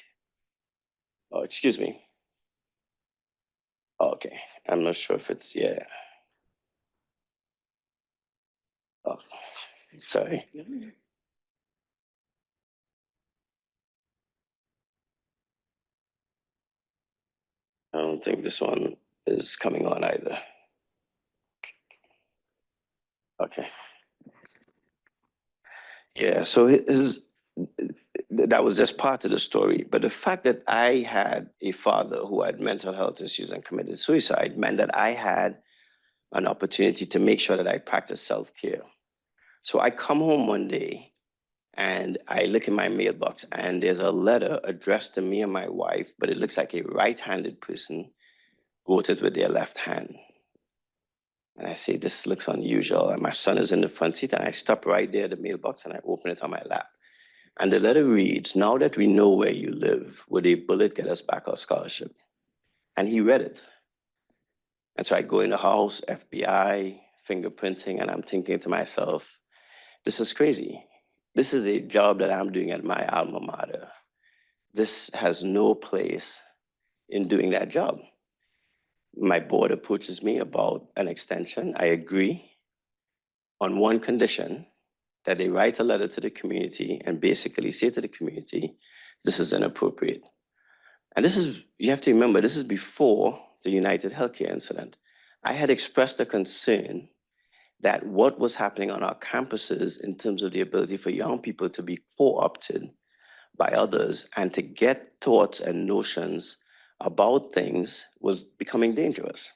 oh, excuse me. Okay, I'm not sure if it's, yeah. Oh, sorry. I don't think this one is coming on either. Okay. Yeah, so that was just part of the story. But the fact that I had a father who had mental health issues and committed suicide meant that I had an opportunity to make sure that I practice self-care. So I come home one day and I look in my mailbox and there's a letter addressed to me and my wife, but it looks like a right-handed person wrote it with their left hand. And I say, this looks unusual. And my son is in the front seat and I stop right there at the mailbox and I open it on my lap. And the letter reads, now that we know where you live, would a bullet get us back our scholarship? And he read it. And so I go in the house, FBI, fingerprinting, and I'm thinking to myself, this is crazy. This is a job that I'm doing at my alma mater. This has no place in doing that job. My board approaches me about an extension. I agree on one condition, that they write a letter to the community and basically say to the community, this is inappropriate. And this is, you have to remember, this is before the United Healthcare incident. I had expressed a concern that what was happening on our campuses in terms of the ability for young people to be co-opted by others and to get thoughts and notions about things was becoming dangerous.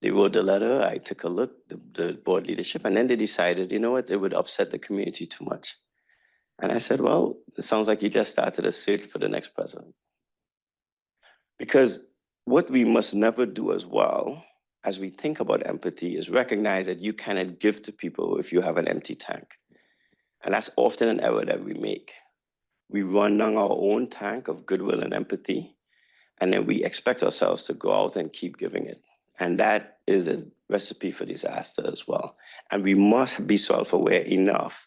They wrote the letter, I took a look, the board leadership, and then they decided, you know what, it would upset the community too much. And I said, well, it sounds like you just started a search for the next president. Because what we must never do as well, as we think about empathy, is recognize that you cannot give to people if you have an empty tank. And that's often an error that we make. We run down our own tank of goodwill and empathy, and then we expect ourselves to go out and keep giving it. And that is a recipe for disaster as well. And we must be self-aware enough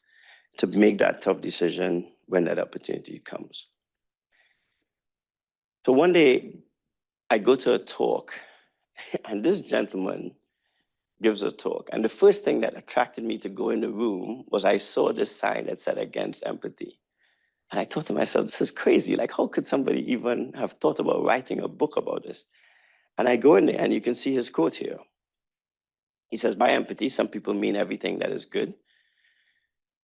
to make that tough decision when that opportunity comes. So one day, I go to a talk, and this gentleman gives a talk. And the first thing that attracted me to go in the room was I saw this sign that said against empathy. And I thought to myself, this is crazy. Like, how could somebody even have thought about writing a book about this? And I go in there, and you can see his quote here. He says, by empathy, some people mean everything that is good.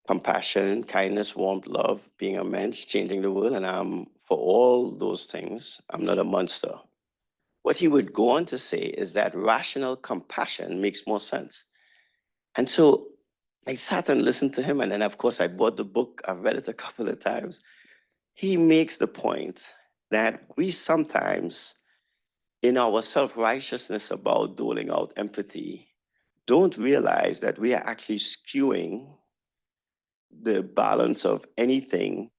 Compassion, kindness, warmth, love, being a mensch, changing the world. And for all those things, I'm not a monster. What he would go on to say is that rational compassion makes more sense. And so I sat and listened to him. And then, of course, I bought the book. I've read it a couple of times. He makes the point that we sometimes, in our self-righteousness about doling out empathy, don't realize that we are actually skewing the balance of anything.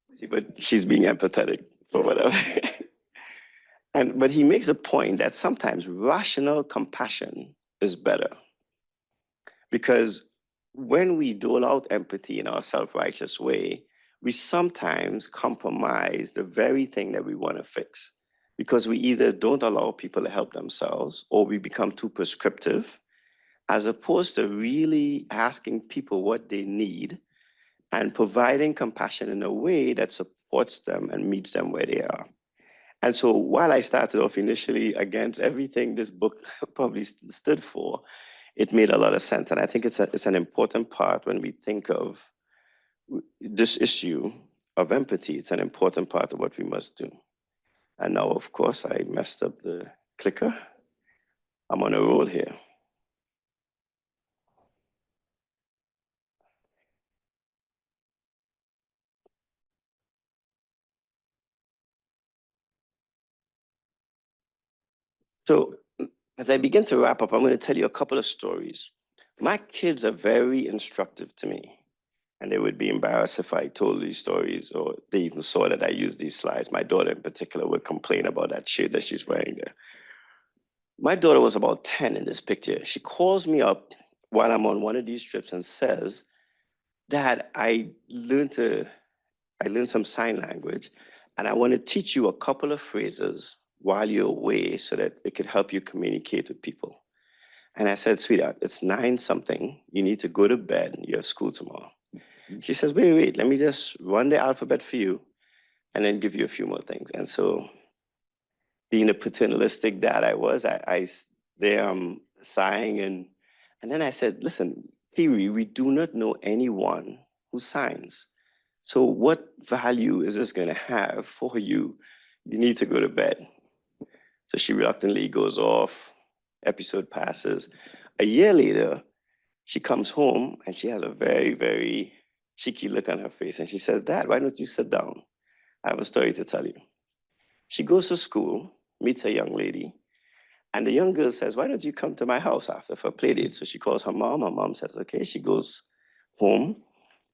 See, but she's being empathetic for whatever. But he makes a point that sometimes rational compassion is better. Because when we dole out empathy in our self-righteous way, we sometimes compromise the very thing that we want to fix. Because we either don't allow people to help themselves, or we become too prescriptive, as opposed to really asking people what they need and providing compassion in a way that supports them and meets them where they are. And so while I started off initially against everything this book probably stood for, it made a lot of sense. And I think it's an important part when we think of this issue of empathy. It's an important part of what we must do. And now, of course, I messed up the clicker. I'm on a roll here. So as I begin to wrap up, I'm going to tell you a couple of stories. My kids are very instructive to me. And they would be embarrassed if I told these stories, or they even saw that I used these slides. My daughter in particular would complain about that shirt that she's wearing there. My daughter was about 10 in this picture. She calls me up while I'm on one of these trips and says, Dad, I learned some sign language, and I want to teach you a couple of phrases while you're away so that it could help you communicate with people. And I said, sweetheart, it's 9 something. You need to go to bed. You have school tomorrow. She says, wait, let me just run the alphabet for you and then give you a few more things. And so being a paternalistic dad I was, I there sighing. And then I said, listen, theory, we do not know anyone who signs. So what value is this going to have for you? You need to go to bed. So she reluctantly goes off. Episode passes. A year later, she comes home and she has a very, very cheeky look on her face. And she says, Dad, why don't you sit down? I have a story to tell you. She goes to school, meets a young lady, and the young girl says, why don't you come to my house after for a play date? So she calls her mom. Her mom says, okay. She goes home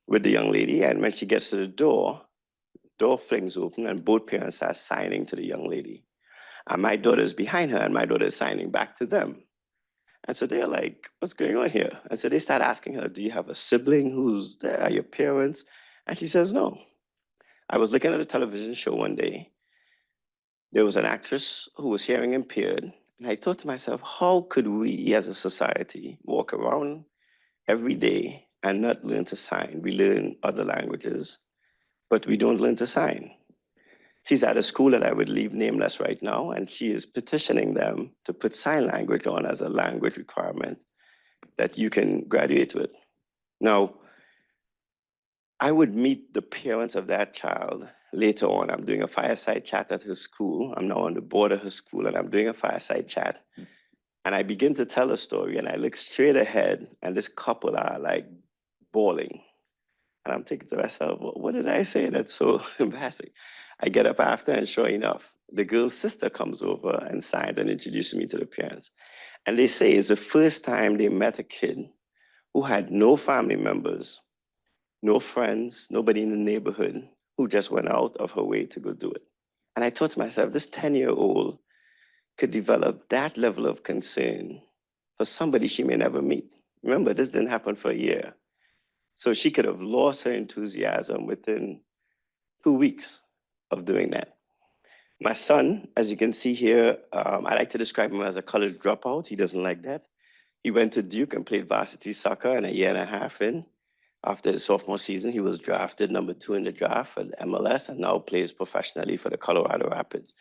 with the young lady. And when she gets to the door flings open and both parents are signing to the young lady. And my daughter's behind her and my daughter is signing back to them. And so they're like, what's going on here? And so they start asking her, do you have a sibling who's there? Are your parents? And she says, no. I was looking at a television show one day. There was an actress who was hearing impaired, and I thought to myself, how could we as a society walk around every day and not learn to sign? We learn other languages, but we don't learn to sign. She's at a school that I would leave nameless right now, and she is petitioning them to put sign language on as a language requirement that you can graduate with. Now, I would meet the parents of that child later on. I'm doing a fireside chat at her school. I'm now on the board of her school, and I'm doing a fireside chat. And I begin to tell a story, and I look straight ahead, and this couple are like bawling. And I'm thinking to myself, what did I say that's so embarrassing? I get up after, and sure enough, the girl's sister comes over and signs and introduces me to the parents. And they say it's the first time they met a kid who had no family members, no friends, nobody in the neighborhood, who just went out of her way to go do it. And I thought to myself, this 10-year-old could develop that level of concern for somebody she may never meet. Remember, this didn't happen for a year. So she could have lost her enthusiasm within 2 weeks of doing that. My son, as you can see here, I like to describe him as a college dropout. He doesn't like that. He went to Duke and played varsity soccer, and a year and a half in, after his sophomore season, he was drafted number 2 in the draft for the MLS and now plays professionally for the Colorado Rapids.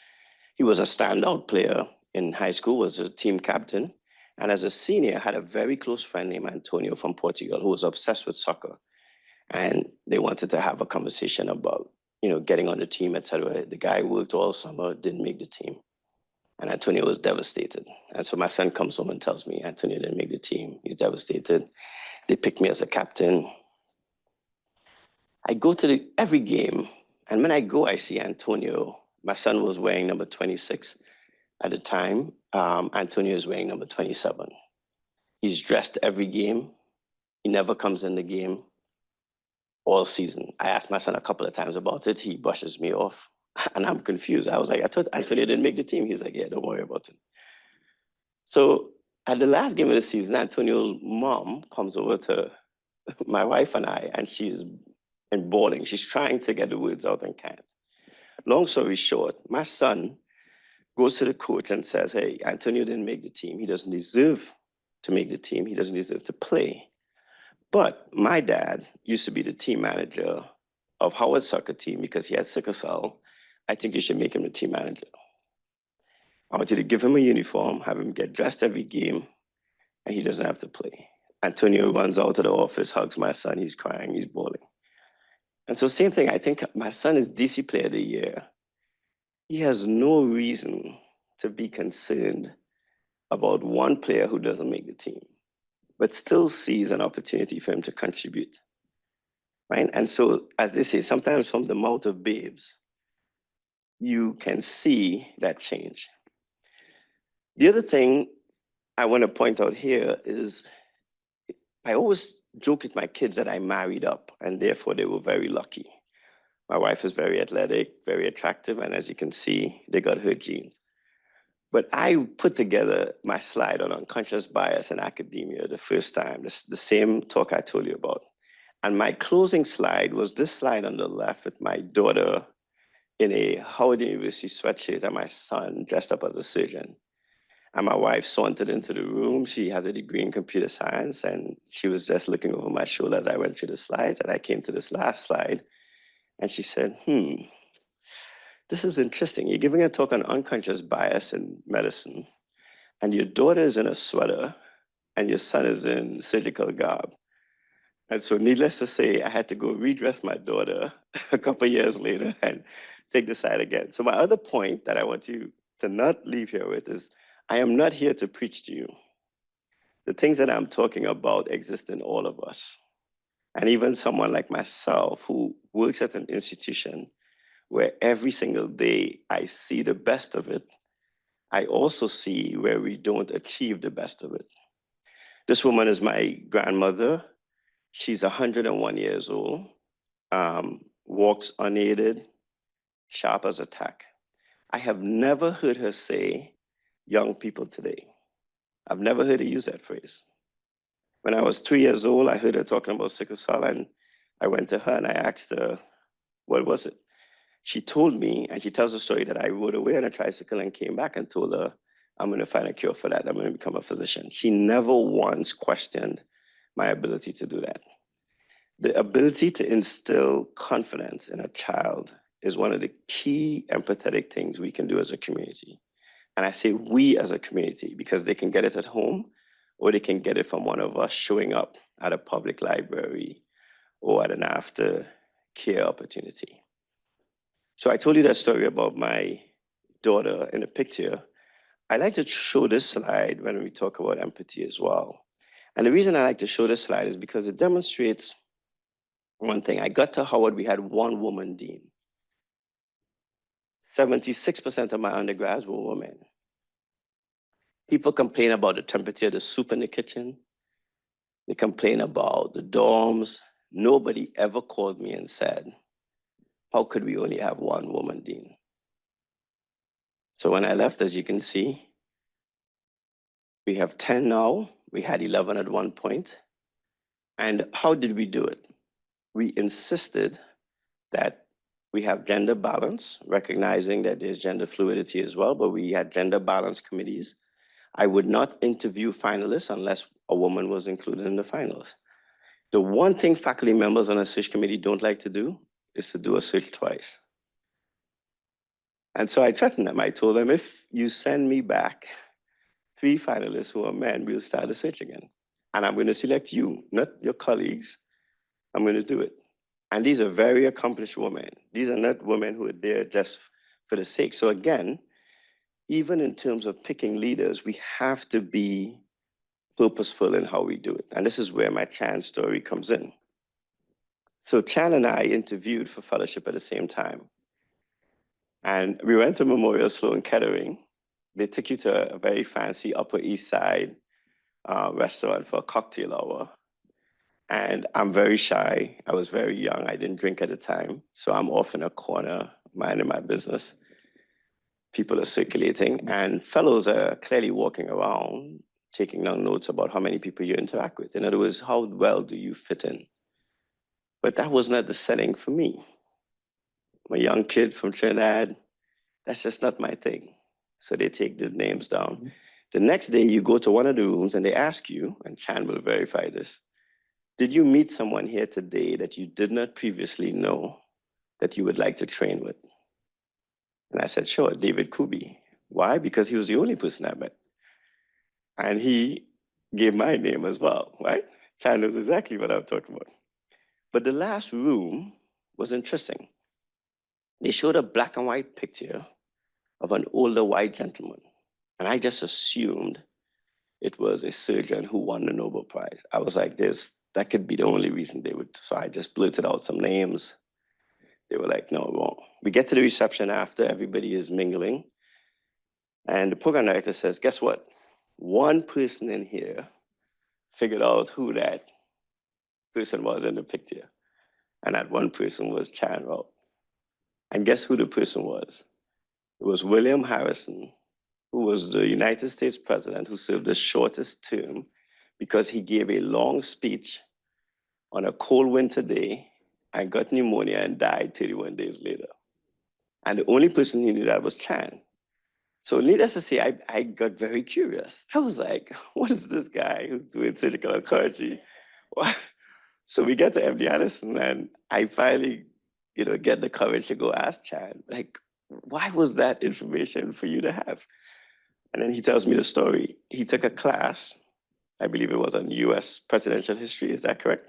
He was a standout player in high school, was a team captain, and as a senior had a very close friend named Antonio from Portugal who was obsessed with soccer. And they wanted to have a conversation about, getting on the team, etc. The guy worked all summer, didn't make the team. And Antonio was devastated. And so my son comes home and tells me, Antonio didn't make the team. He's devastated. They picked me as a captain. I go to every game, and when I go, I see Antonio. My son was wearing number 26 at the time. Antonio is wearing number 27. He's dressed every game. He never comes in the game all season. I asked my son a couple of times about it. He brushes me off, and I'm confused. I was like, I thought Antonio didn't make the team. He's like, yeah, don't worry about it. So at the last game of the season, Antonio's mom comes over to my wife and I, and she is bawling. She's trying to get the words out and can't. Long story short, my son goes to the coach and says, hey, Antonio didn't make the team. He doesn't deserve to make the team. He doesn't deserve to play. But my dad used to be the team manager of Howard's soccer team because he had sickle cell. I think you should make him the team manager. I want you to give him a uniform, have him get dressed every game, and he doesn't have to play. Antonio runs out of the office, hugs my son. He's crying, he's bawling. And so same thing, I think my son is DC Player of the Year. He has no reason to be concerned about one player who doesn't make the team, but still sees an opportunity for him to contribute, right? And so, as they say, sometimes from the mouth of babes, you can see that change. The other thing I want to point out here is I always joke with my kids that I married up, and therefore they were very lucky. My wife is very athletic, very attractive, and as you can see, they got her genes. But I put together my slide on unconscious bias in academia the first time, the same talk I told you about. And my closing slide was this slide on the left with my daughter in a Howard University sweatshirt and my son dressed up as a surgeon. And my wife sauntered into the room. She has a degree in computer science, and she was just looking over my shoulder as I went through the slides. And I came to this last slide, and she said, this is interesting. You're giving a talk on unconscious bias in medicine, and your daughter is in a sweater, and your son is in surgical garb. And so needless to say, I had to go redress my daughter a couple of years later and take the slide again. So my other point that I want you to not leave here with is, I am not here to preach to you. The things that I'm talking about exist in all of us. And even someone like myself who works at an institution where every single day I see the best of it, I also see where we don't achieve the best of it. This woman is my grandmother. She's 101 years old, walks unaided, sharp as a tack. I have never heard her say, young people today. I've never heard her use that phrase. When I was 3 years old, I heard her talking about sickle cell, and I went to her and I asked her, what was it? She told me, and she tells a story that I rode away on a tricycle and came back and told her, I'm going to find a cure for that. I'm going to become a physician. She never once questioned my ability to do that. The ability to instill confidence in a child is one of the key empathetic things we can do as a community. And I say we as a community because they can get it at home or they can get it from one of us showing up at a public library or at an after care opportunity. So I told you that story about my daughter in a picture. I like to show this slide when we talk about empathy as well. And the reason I like to show this slide is because it demonstrates one thing. I got to Howard, we had one woman dean. 76% of my undergrads were women. People complain about the temperature of the soup in the kitchen. They complain about the dorms. Nobody ever called me and said, how could we only have one woman dean? So when I left, as you can see, we have 10 now. We had 11 at one point. And how did we do it? We insisted that we have gender balance, recognizing that there's gender fluidity as well, but we had gender balance committees. I would not interview finalists unless a woman was included in the finalists. The one thing faculty members on a search committee don't like to do is to do a search twice. And so I threatened them. I told them, if you send me back 3 finalists who are men, we'll start the search again. And I'm going to select you, not your colleagues. I'm going to do it. And these are very accomplished women. These are not women who are there just for the sake. So again, even in terms of picking leaders, we have to be purposeful in how we do it. And this is where my Chan story comes in. So Chan and I interviewed for fellowship at the same time. And we went to Memorial Sloan Kettering. They took you to a very fancy Upper East Side restaurant for a cocktail hour. And I'm very shy. I was very young. I didn't drink at the time. So I'm off in a corner, minding my business. People are circulating, and fellows are clearly walking around, taking down notes about how many people you interact with. In other words, how well do you fit in? But that was not the setting for me. I'm a young kid from Trinidad. That's just not my thing. So they take the names down. The next day, you go to one of the rooms and they ask you, and Chan will verify this, did you meet someone here today that you did not previously know that you would like to train with? And I said, sure, David Kubi. Why? Because he was the only person I met. And he gave my name as well, right? Chan knows exactly what I'm talking about. But the last room was interesting. They showed a black and white picture of an older white gentleman. And I just assumed it was a surgeon who won the Nobel Prize. I was like, that could be the only reason they would. So I just blurted out some names. They were like, no, wrong. We get to the reception after, everybody is mingling. And the program director says, guess what? One person in here figured out who that person was in the picture. And that one person was Chan Rao. And guess who the person was? It was William Harrison, who was the United States president who served the shortest term because he gave a long speech on a cold winter day and got pneumonia and died 31 days later. And the only person who knew that was Chan. So needless to say, I got very curious. I was like, what is this guy who's doing surgical oncology? So we get to MD Anderson and I finally, get the courage to go ask Chan, like, why was that information for you to have? And then he tells me the story. He took a class, I believe it was on US presidential history, is that correct?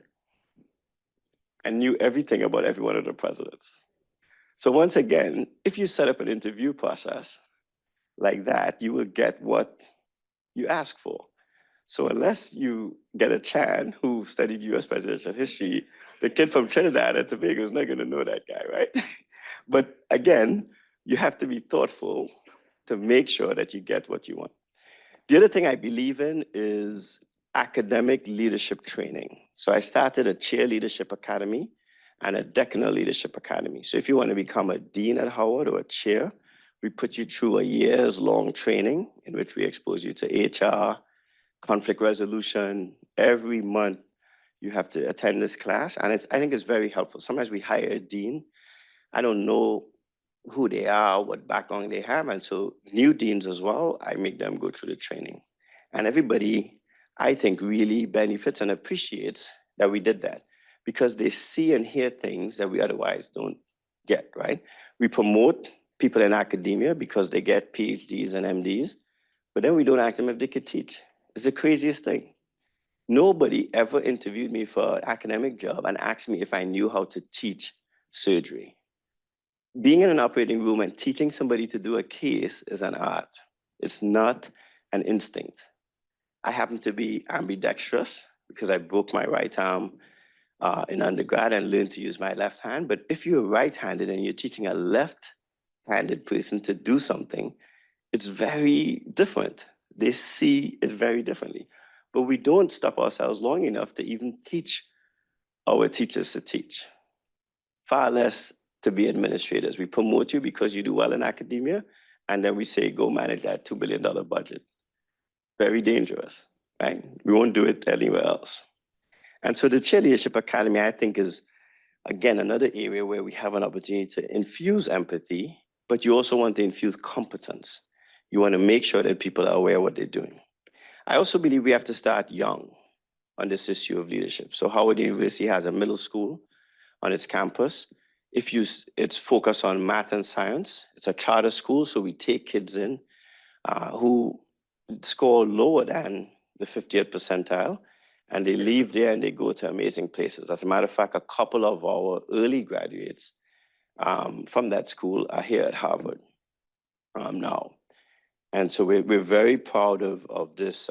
And knew everything about every one of the presidents. So once again, if you set up an interview process like that, you will get what you ask for. So unless you get a Chan who studied US presidential history, the kid from Trinidad and Tobago is not going to know that guy, right? But again, you have to be thoughtful to make sure that you get what you want. The other thing I believe in is academic leadership training. So I started a chair leadership academy and a decanal leadership academy. So if you want to become a dean at Howard or a chair, we put you through a years-long training in which we expose you to HR, conflict resolution. Every month you have to attend this class, and I think it's very helpful. Sometimes we hire a dean. I don't know who they are, what background they have. And so new deans as well, I make them go through the training. And everybody, I think, really benefits and appreciates that we did that because they see and hear things that we otherwise don't get, right? We promote people in academia because they get PhDs and MDs, but then we don't ask them if they could teach. It's the craziest thing. Nobody ever interviewed me for an academic job and asked me if I knew how to teach surgery. Being in an operating room and teaching somebody to do a case is an art. It's not an instinct. I happen to be ambidextrous because I broke my right arm in undergrad and learned to use my left hand. But if you're right-handed and you're teaching a left-handed person to do something, it's very different. They see it very differently. But we don't stop ourselves long enough to even teach our teachers to teach. Far less to be administrators. We promote you because you do well in academia, and then we say, go manage that $2 billion budget. Very dangerous, right? We won't do it anywhere else. And so the Chair Leadership Academy, I think, is, again, another area where we have an opportunity to infuse empathy, but you also want to infuse competence. You want to make sure that people are aware of what they're doing. I also believe we have to start young on this issue of leadership. So Howard University has a middle school on its campus. It's focused on math and science. It's a charter school, so we take kids in who score lower than the 50th percentile, and they leave there and they go to amazing places. As a matter of fact, a couple of our early graduates from that school are here at Harvard now. And so we're very proud of this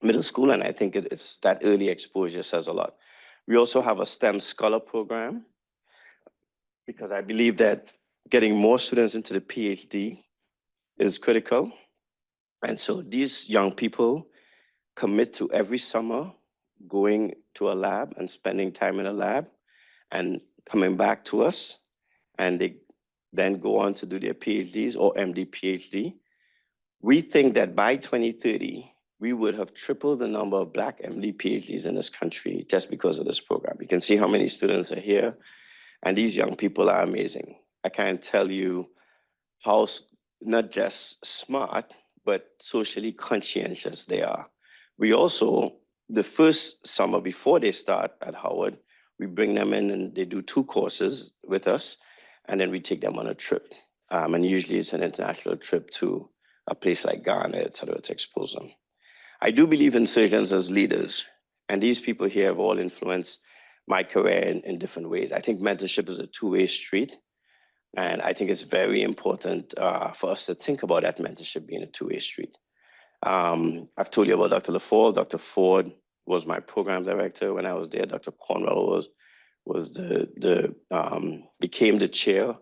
middle school, and I think it's that early exposure says a lot. We also have a STEM Scholar program because I believe that getting more students into the PhD is critical. And so these young people commit to every summer going to a lab and spending time in a lab and coming back to us, and they then go on to do their PhDs or MD PhD. We think that by 2030, we would have tripled the number of Black MD PhDs in this country just because of this program. You can see how many students are here, and these young people are amazing. I can't tell you how not just smart, but socially conscientious they are. We also, the first summer before they start at Howard, we bring them in and they do 2 courses with us, and then we take them on a trip. And usually it's an international trip to a place like Ghana, et cetera, to expose them. I do believe in surgeons as leaders, and these people here have all influenced my career in different ways. I think mentorship is a two-way street, and I think it's very important for us to think about that mentorship being a two-way street. I've told you about Dr. LaFord. Dr. Ford was my program director when I was there. Dr. Cornwell became the chair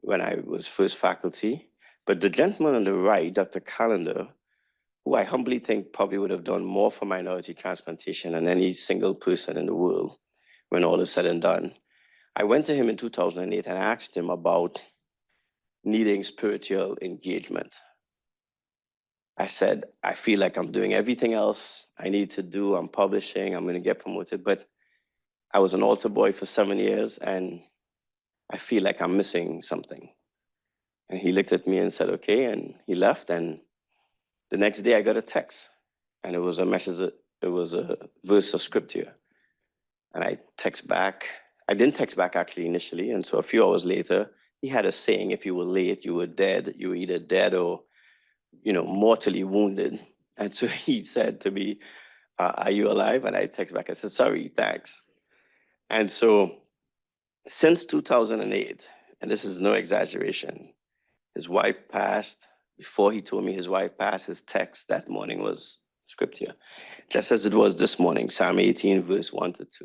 when I was first faculty. But the gentleman on the right, Dr. Callender, who I humbly think probably would have done more for minority transplantation than any single person in the world when all is said and done. I went to him in 2008 and asked him about needing spiritual engagement. I said, I feel like I'm doing everything else I need to do. I'm publishing, I'm going to get promoted, but I was an altar boy for 7 years and I feel like I'm missing something. And he looked at me and said, okay, and he left. And the next day I got a text, and it was a message, it was a verse of scripture. And I text back. I didn't text back actually initially. And so a few hours later, he had a saying, if you were late, you were dead. You were either dead or, mortally wounded. And so he said to me, are you alive? And I text back, I said, sorry, thanks. And so since 2008, and this is no exaggeration, his wife passed. Before he told me his wife passed, his text that morning was scripture. Just as it was this morning, Psalm 18, verse 1-2.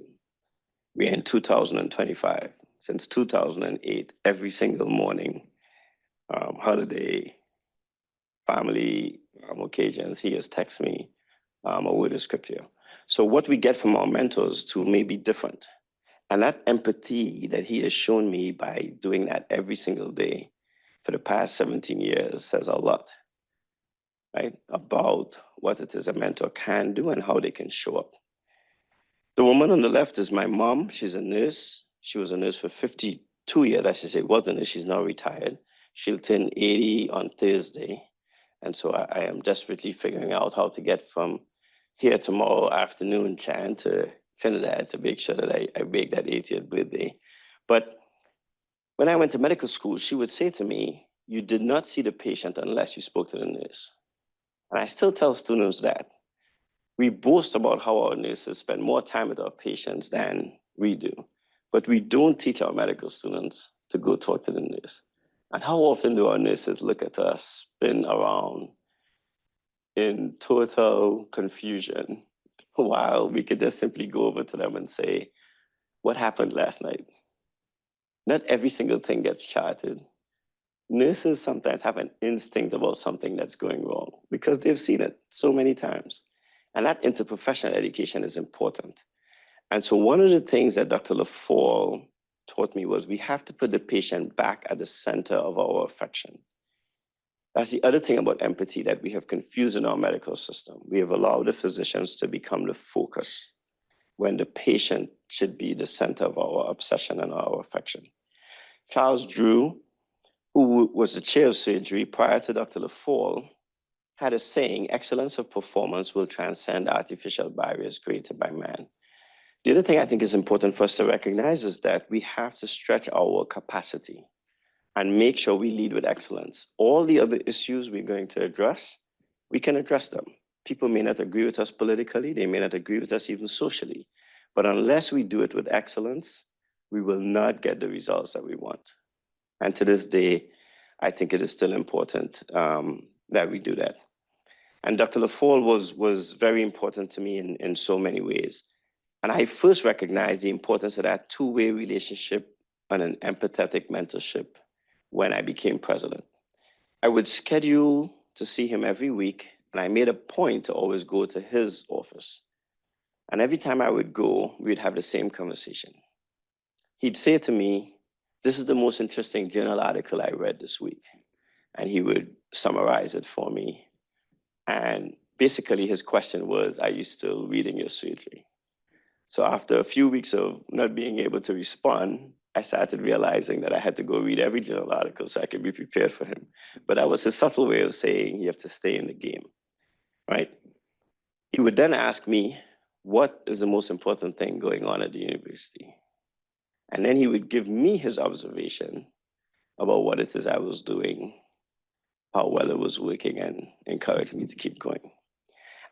We're in 2025. Since 2008, every single morning, holiday, family occasions, he has texted me a word of scripture. So what we get from our mentors too may be different. And that empathy that he has shown me by doing that every single day for the past 17 years says a lot, right? About what it is a mentor can do and how they can show up. The woman on the left is my mom. She's a nurse. She was a nurse for 52 2 years, I should say, wasn't it? She's now retired. She'll turn 80 on Thursday. And so I am desperately figuring out how to get from here tomorrow afternoon, Chan, to Trinidad to make sure that I make that 80th birthday. But when I went to medical school, she would say to me, you did not see the patient unless you spoke to the nurse. And I still tell students that. We boast about how our nurses spend more time with our patients than we do, but we don't teach our medical students to go talk to the nurse. And how often do our nurses look at us, spin around in total confusion, while we could just simply go over to them and say, what happened last night? Not every single thing gets charted. Nurses sometimes have an instinct about something that's going wrong because they've seen it so many times. And that interprofessional education is important. And so one of the things that Dr. LaFall taught me was we have to put the patient back at the center of our affection. That's the other thing about empathy that we have confused in our medical system. We have allowed the physicians to become the focus when the patient should be the center of our obsession and our affection. Charles Drew, who was the chair of surgery prior to Dr. LaFall, had a saying, excellence of performance will transcend artificial barriers created by man. The other thing I think is important for us to recognize is that we have to stretch our capacity and make sure we lead with excellence. All the other issues we're going to address, we can address them. People may not agree with us politically, they may not agree with us even socially, but unless we do it with excellence, we will not get the results that we want. And to this day, I think it is still important that we do that. And Dr. LaFall was very important to me in so many ways. And I first recognized the importance of that two-way relationship and an empathetic mentorship when I became president. I would schedule to see him every week, and I made a point to always go to his office. And every time I would go, we'd have the same conversation. He'd say to me, this is the most interesting journal article I read this week. And he would summarize it for me. And basically his question was, are you still reading your surgery? So after a few weeks of not being able to respond, I started realizing that I had to go read every journal article so I could be prepared for him. But that was a subtle way of saying you have to stay in the game, right? He would then ask me, what is the most important thing going on at the university? And then he would give me his observation about what it is I was doing, how well it was working, and encourage me to keep going.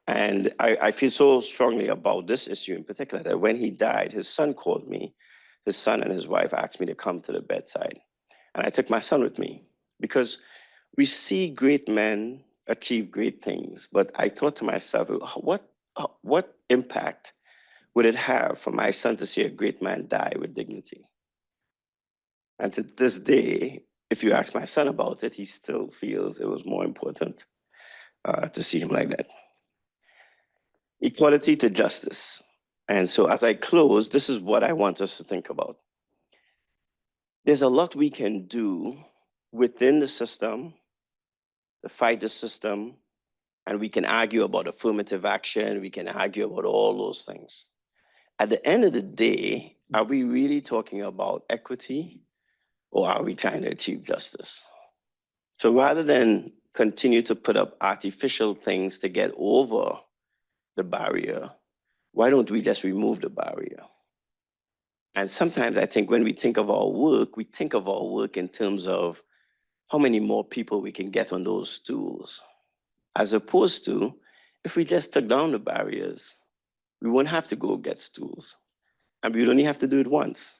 And I feel so strongly about this issue in particular that when he died, his son called me. His son and his wife asked me to come to the bedside. And I took my son with me because we see great men achieve great things. But I thought to myself, what impact would it have for my son to see a great man die with dignity? And to this day, if you ask my son about it, he still feels it was more important to see him like that. Equality to justice. And so as I close, this is what I want us to think about. There's a lot we can do within the system to fight the system, and we can argue about affirmative action, we can argue about all those things. At the end of the day, are we really talking about equity, or are we trying to achieve justice? So rather than continue to put up artificial things to get over the barrier, why don't we just remove the barrier? And sometimes I think when we think of our work, we think of our work in terms of how many more people we can get on those stools, as opposed to if we just took down the barriers, we won't have to go get stools, and we'd only have to do it once.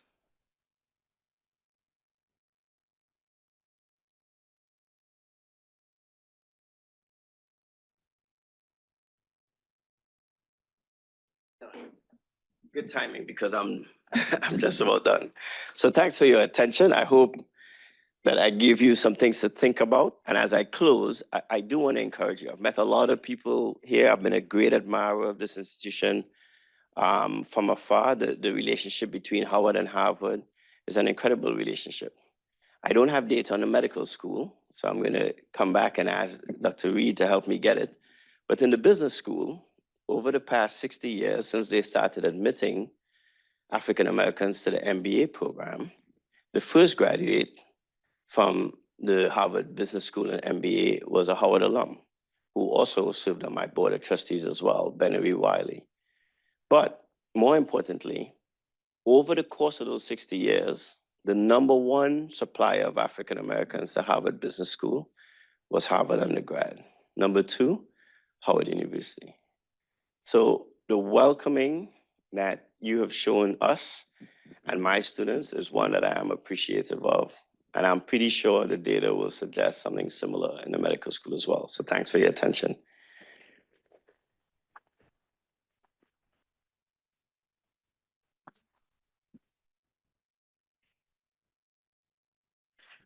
Good timing because I'm just about done. So thanks for your attention. I hope that I give you some things to think about. And as I close, I do want to encourage you. I've met a lot of people here. I've been a great admirer of this institution from afar. The relationship between Howard and Harvard is an incredible relationship. I don't have data on the medical school, so I'm going to come back and ask Dr. Reed to help me get it. But in the business school, over the past 60 years, since they started admitting African Americans to the MBA program, The first graduate from the Harvard Business School and MBA was a Howard alum who also served on my board of trustees as well, Benary Wiley. But more importantly, over the course of those 60 years, the number one supplier of African Americans to Harvard Business School was Harvard undergrad. Number two, Howard University. So the welcoming that you have shown us and my students is one that I am appreciative of. And I'm pretty sure the data will suggest something similar in the medical school as well. So thanks for your attention.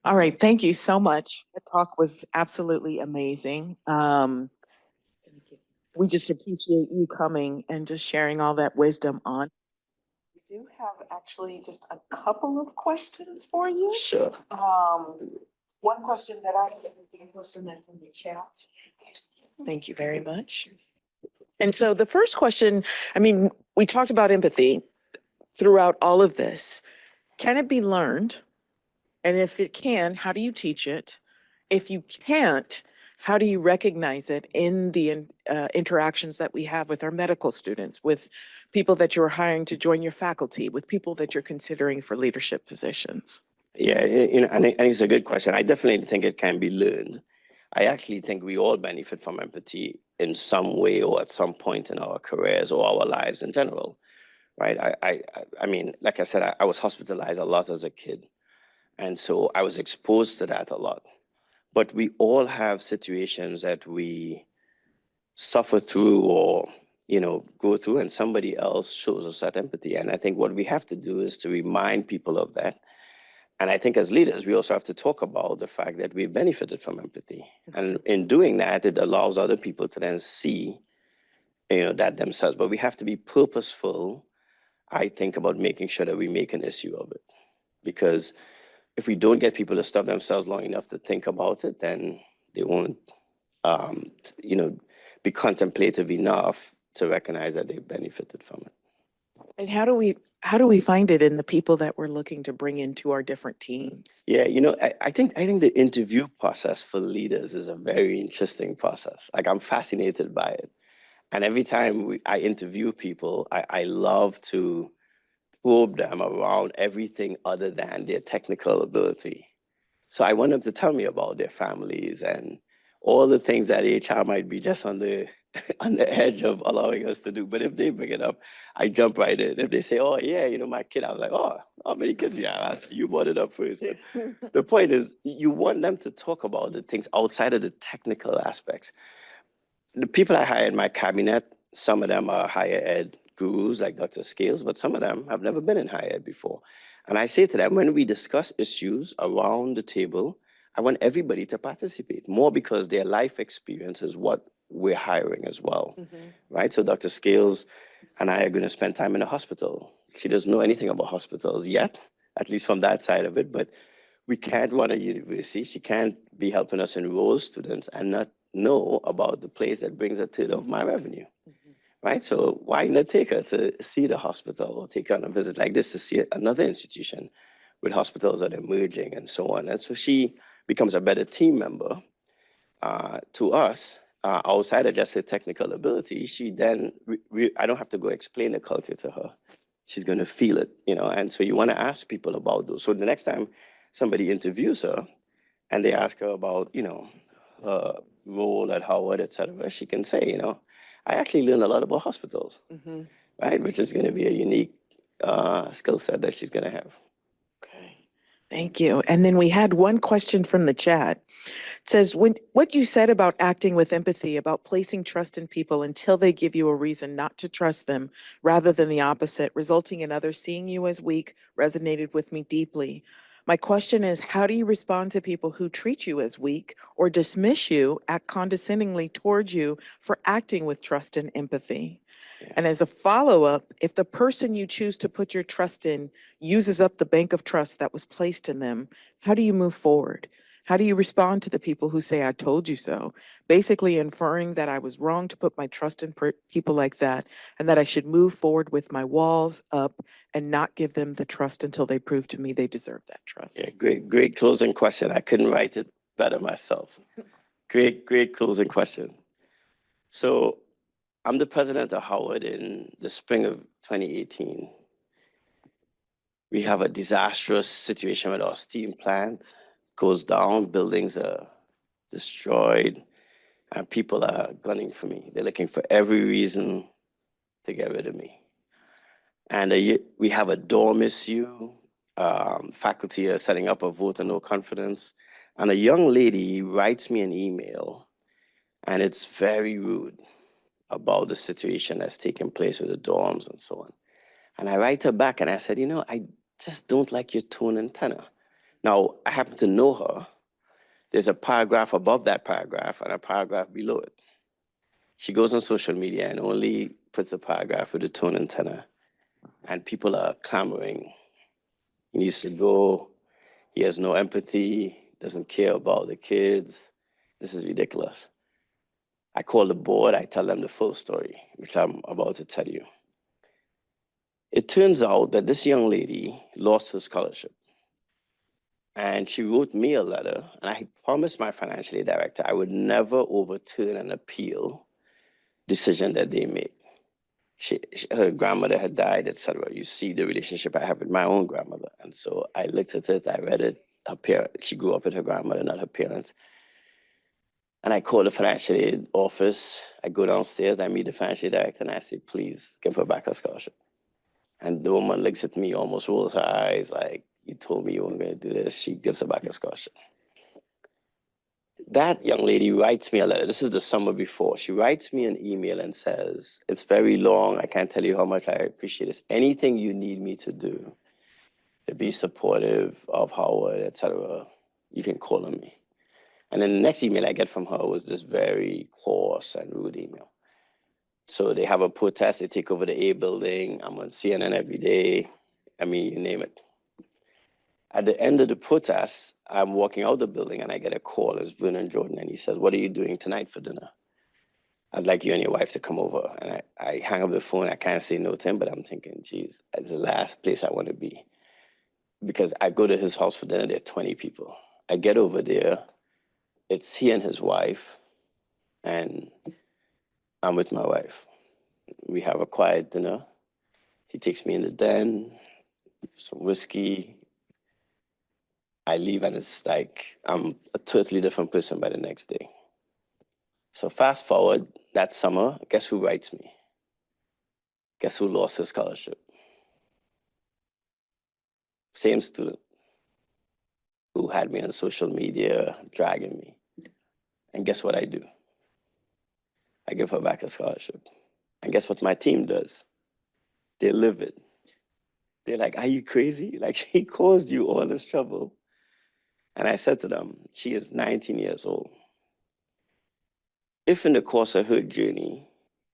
All right, thank you so much. The talk was absolutely amazing. We just appreciate you coming and just sharing all that wisdom on. We do have actually just a couple of questions for you. Sure. One question that I have, the person that's in the chat. Thank you very much. And so the first question, I mean, we talked about empathy throughout all of this. Can it be learned? And if it can, how do you teach it? If you can't, how do you recognize it in the interactions that we have with our medical students, with people that you're hiring to join your faculty, with people that you're considering for leadership positions? Yeah, you know, and it's a good question. I definitely think it can be learned. I actually think we all benefit from empathy in some way or at some point in our careers or our lives in general, right? I mean, like I said, I was hospitalized a lot as a kid. And so I was exposed to that a lot. But we all have situations that we suffer through or, you know, go through, and somebody else shows us that empathy. And I think what we have to do is to remind people of that. And I think as leaders, we also have to talk about the fact that we've benefited from empathy. And in doing that, it allows other people to then see, you know, that themselves. But we have to be purposeful, I think, about making sure that we make an issue of it. Because if we don't get people to stop themselves long enough to think about it, then they won't, you know, be contemplative enough to recognize that they've benefited from it. And how do we find it in the people that we're looking to bring into our different teams? Yeah, you know, I think the interview process for leaders is a very interesting process. Like, I'm fascinated by it. And every time I interview people, I love to probe them around everything other than their technical ability. So I want them to tell me about their families and all the things that HR might be just on the on the edge of allowing us to do. But if they bring it up, I jump right in. If they say, "Oh yeah, you know, my kid," I was like, "Oh, how many kids you have?" You brought it up first. But the point is, you want them to talk about the things outside of the technical aspects. The people I hire in my cabinet, some of them are higher ed gurus like Dr. Scales, but some of them have never been in higher ed before. And I say to them, when we discuss issues around the table, I want everybody to participate more because their life experience is what we're hiring as well, right? So Dr. Scales and I are going to spend time in a hospital. She doesn't know anything about hospitals yet, at least from that side of it, but we can't run a university. She can't be helping us enroll students and not know about the place that brings a third of my revenue, right? So why not take her to see the hospital or take her on a visit like this to see another institution with hospitals that are emerging and so on. And so she becomes a better team member to us outside of just her technical ability. She then, I don't have to go explain the culture to her. She's going to feel it, you know? And so you want to ask people about those. So the next time somebody interviews her and they ask her about, you know, her role at Howard, et cetera, she can say, you know, I actually learned a lot about hospitals, right? Which is going to be a unique skill set that she's going to have. Okay, thank you. And then we had one question from the chat. It says, what you said about acting with empathy, about placing trust in people until they give you a reason not to trust them, rather than the opposite, resulting in others seeing you as weak, resonated with me deeply. My question is, how do you respond to people who treat you as weak or dismiss you, act condescendingly towards you for acting with trust and empathy? And as a follow-up, if the person you choose to put your trust in uses up the bank of trust that was placed in them, how do you move forward? How do you respond to the people who say, I told you so? Basically inferring that I was wrong to put my trust in people like that, and that I should move forward with my walls up and not give them the trust until they prove to me they deserve that trust. Yeah, great closing question. I couldn't write it better myself. Great closing question. So I'm the president of Howard in the spring of 2018. We have a disastrous situation with our steam plant. Goes down, buildings are destroyed, and people are gunning for me. They're looking for every reason to get rid of me. And we have a dorm issue. Faculty are setting up a vote of no confidence. And a young lady writes me an email, and it's very rude about the situation that's taking place with the dorms and so on. And I write her back and I said, I just don't like your tone and tenor. Now, I happen to know her. There's a paragraph above that paragraph and a paragraph below it. She goes on social media and only puts a paragraph with the tone and tenor. And people are clamoring. He needs to go. He has no empathy, doesn't care about the kids. This is ridiculous. I call the board, I tell them the full story, which I'm about to tell you. It turns out that this young lady lost her scholarship. And she wrote me a letter, and I promised my financial aid director I would never overturn an appeal decision that they made. Her grandmother had died, etc. You see the relationship I have with my own grandmother. And so I looked at it, I read it. She grew up with her grandmother, not her parents. And I called the financial aid office. I go downstairs, I meet the financial aid director, and I say, please give her back her scholarship. And the woman looks at me, almost rolls her eyes, like, you told me you weren't going to do this. She gives her back her scholarship. That young lady writes me a letter. This is the summer before. She writes me an email and says, it's very long. I can't tell you how much I appreciate this. Anything you need me to do to be supportive of Howard, etc., you can call on me. And then the next email I get from her was this very coarse and rude email. So they have a protest. They take over the A building. I'm on CNN every day. I mean, you name it. At the end of the protest, I'm walking out the building and I get a call. It's Vernon Jordan, and he says, what are you doing tonight for dinner? I'd like you and your wife to come over. And I hang up the phone. I can't say no to him, but I'm thinking, geez, it's the last place I want to be. Because I go to his house for dinner, there are 20 people. I get over there, it's he and his wife, and I'm with my wife. We have a quiet dinner. He takes me in the den, some whiskey. I leave and it's like I'm a totally different person by the next day. So fast forward that summer, guess who writes me? Guess who lost his scholarship? Same student who had me on social media dragging me. And guess what I do? I give her back a scholarship. And guess what my team does? They live it. They're like, are you crazy? Like, she caused you all this trouble. And I said to them, she is 19 years old. If in the course of her journey,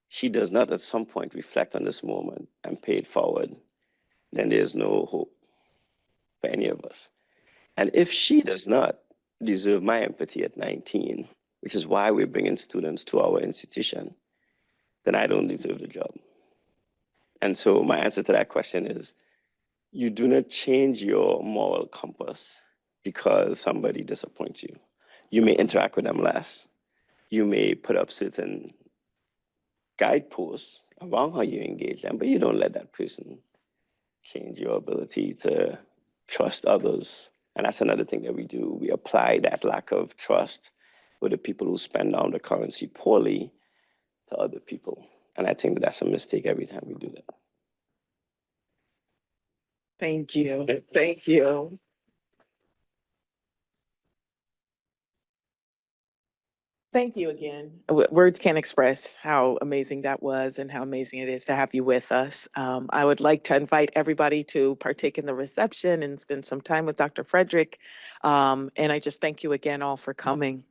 she does not at some point reflect on this moment and pay it forward, then there's no hope for any of us. And if she does not deserve my empathy at 19, which is why we're bringing students to our institution, then I don't deserve the job. And so my answer to that question is, you do not change your moral compass because somebody disappoints you. You may interact with them less. You may put up certain guideposts around how you engage them, but you don't let that person change your ability to trust others. And that's another thing that we do. We apply that lack of trust with the people who spend down the currency poorly to other people. And I think that that's a mistake every time we do that. Thank you. Thank you. Thank you again. Words can't express how amazing that was and how amazing it is to have you with us. I would like to invite everybody to partake in the reception and spend some time with Dr. Frederick. And I just thank you again all for coming.